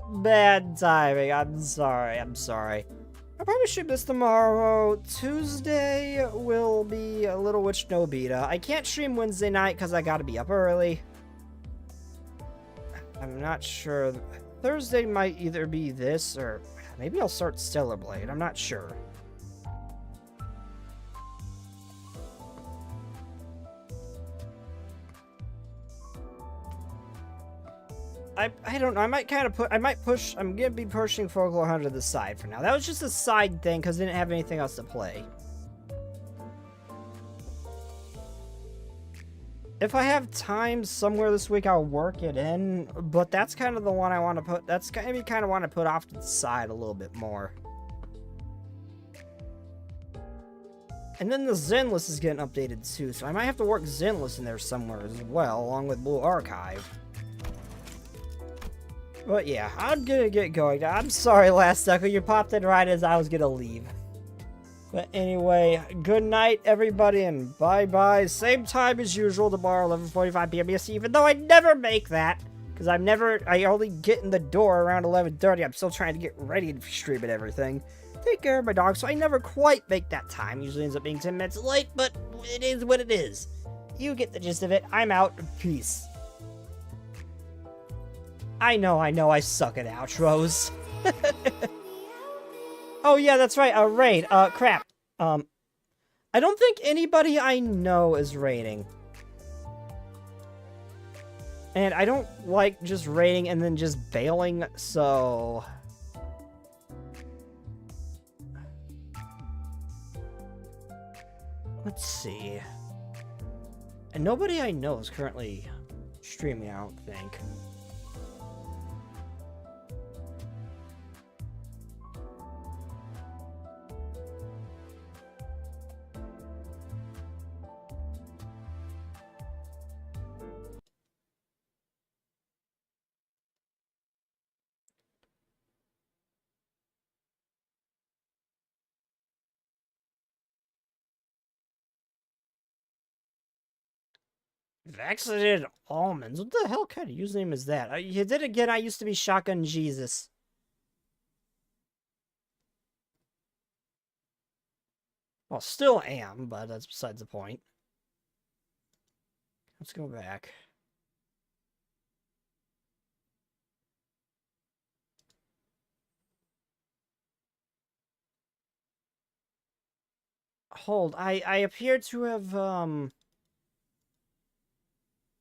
A: Bad timing. I'm sorry. I'll probably stream this tomorrow. Tuesday will be a Little Witch Nobita. I can't stream Wednesday night because I gotta be up early. I'm not sure. Thursday might either be this or maybe I'll start Stellar Blade. I'm not sure. I don't know. I might push. I'm gonna be pushing Folklore Hunter to the side for now. That was just a side thing because I didn't have anything else to play. if I have time somewhere this week, I'll work it in. But that's kind of the one I want to put. That's kind of want to put off to the side a little bit more. And then the Zenless is getting updated too, so I might have to work Zenless in there somewhere as well, along with Blue Archive. But yeah, I'm gonna get going. I'm sorry, Last Echo, you popped in right as I was gonna leave. But anyway, good night, everybody, and bye-bye. Same time as usual tomorrow, 11:45 p.m. EST, even though I never make that, because I only get in the door around 11:30. I'm still trying to get ready to stream and everything. Take care of my dog, so I never quite make that time. Usually ends up being 10 minutes late, but it is what it is. You get the gist of it. I'm out. Peace. I know, I suck at outros. Oh yeah, that's right, raid. Crap. I don't think anybody I know is raiding. And I don't like just raiding and then just bailing, so... Let's see. And nobody I know is currently streaming, I don't think. Vaccinated almonds? What the hell kind of username is that? You did it again, I used to be Shotgun Jesus. Well, still am, but that's besides the point. Let's go back. Hold, I appear to have,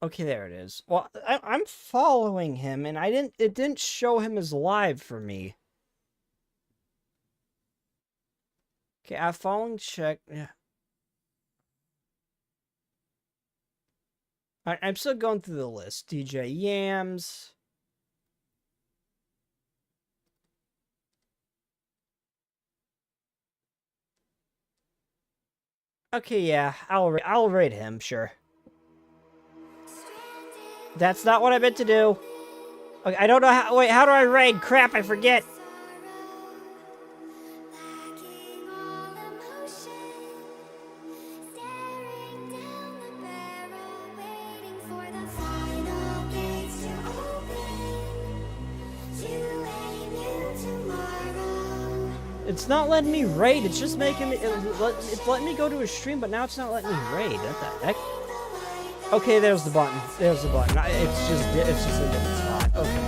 A: Okay, there it is. Well, I'm following him, and it didn't show him as live for me. Okay, I'm following check. Yeah. I'm still going through the list. DJ Yams. Okay, yeah, I'll rate him, sure. That's not what I meant to do. Okay, I don't know how. Wait, how do I raid? Crap, I forget. It's not letting me raid. It's just making me. It's letting me go to a stream, but now it's not letting me raid. What the heck? Okay, there's the button. There's the button. It's just a different spot. Okay.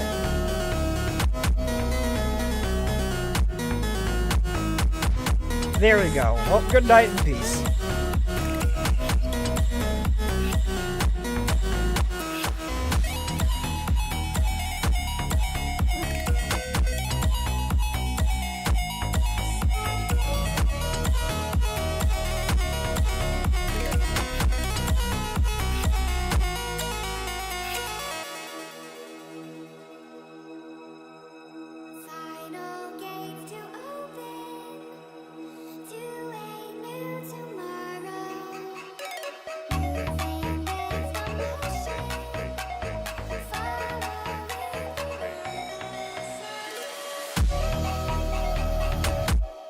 A: There we go. Well, good night and peace.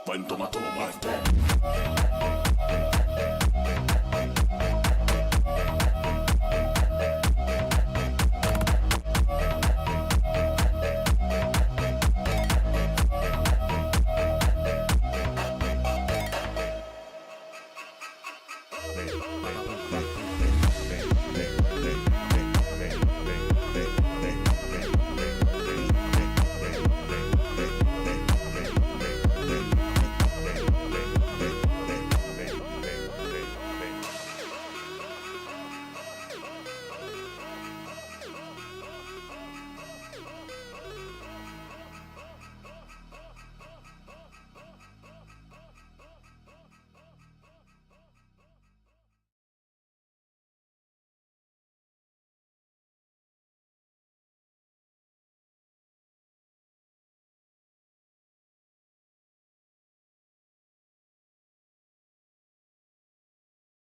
E: When tomato my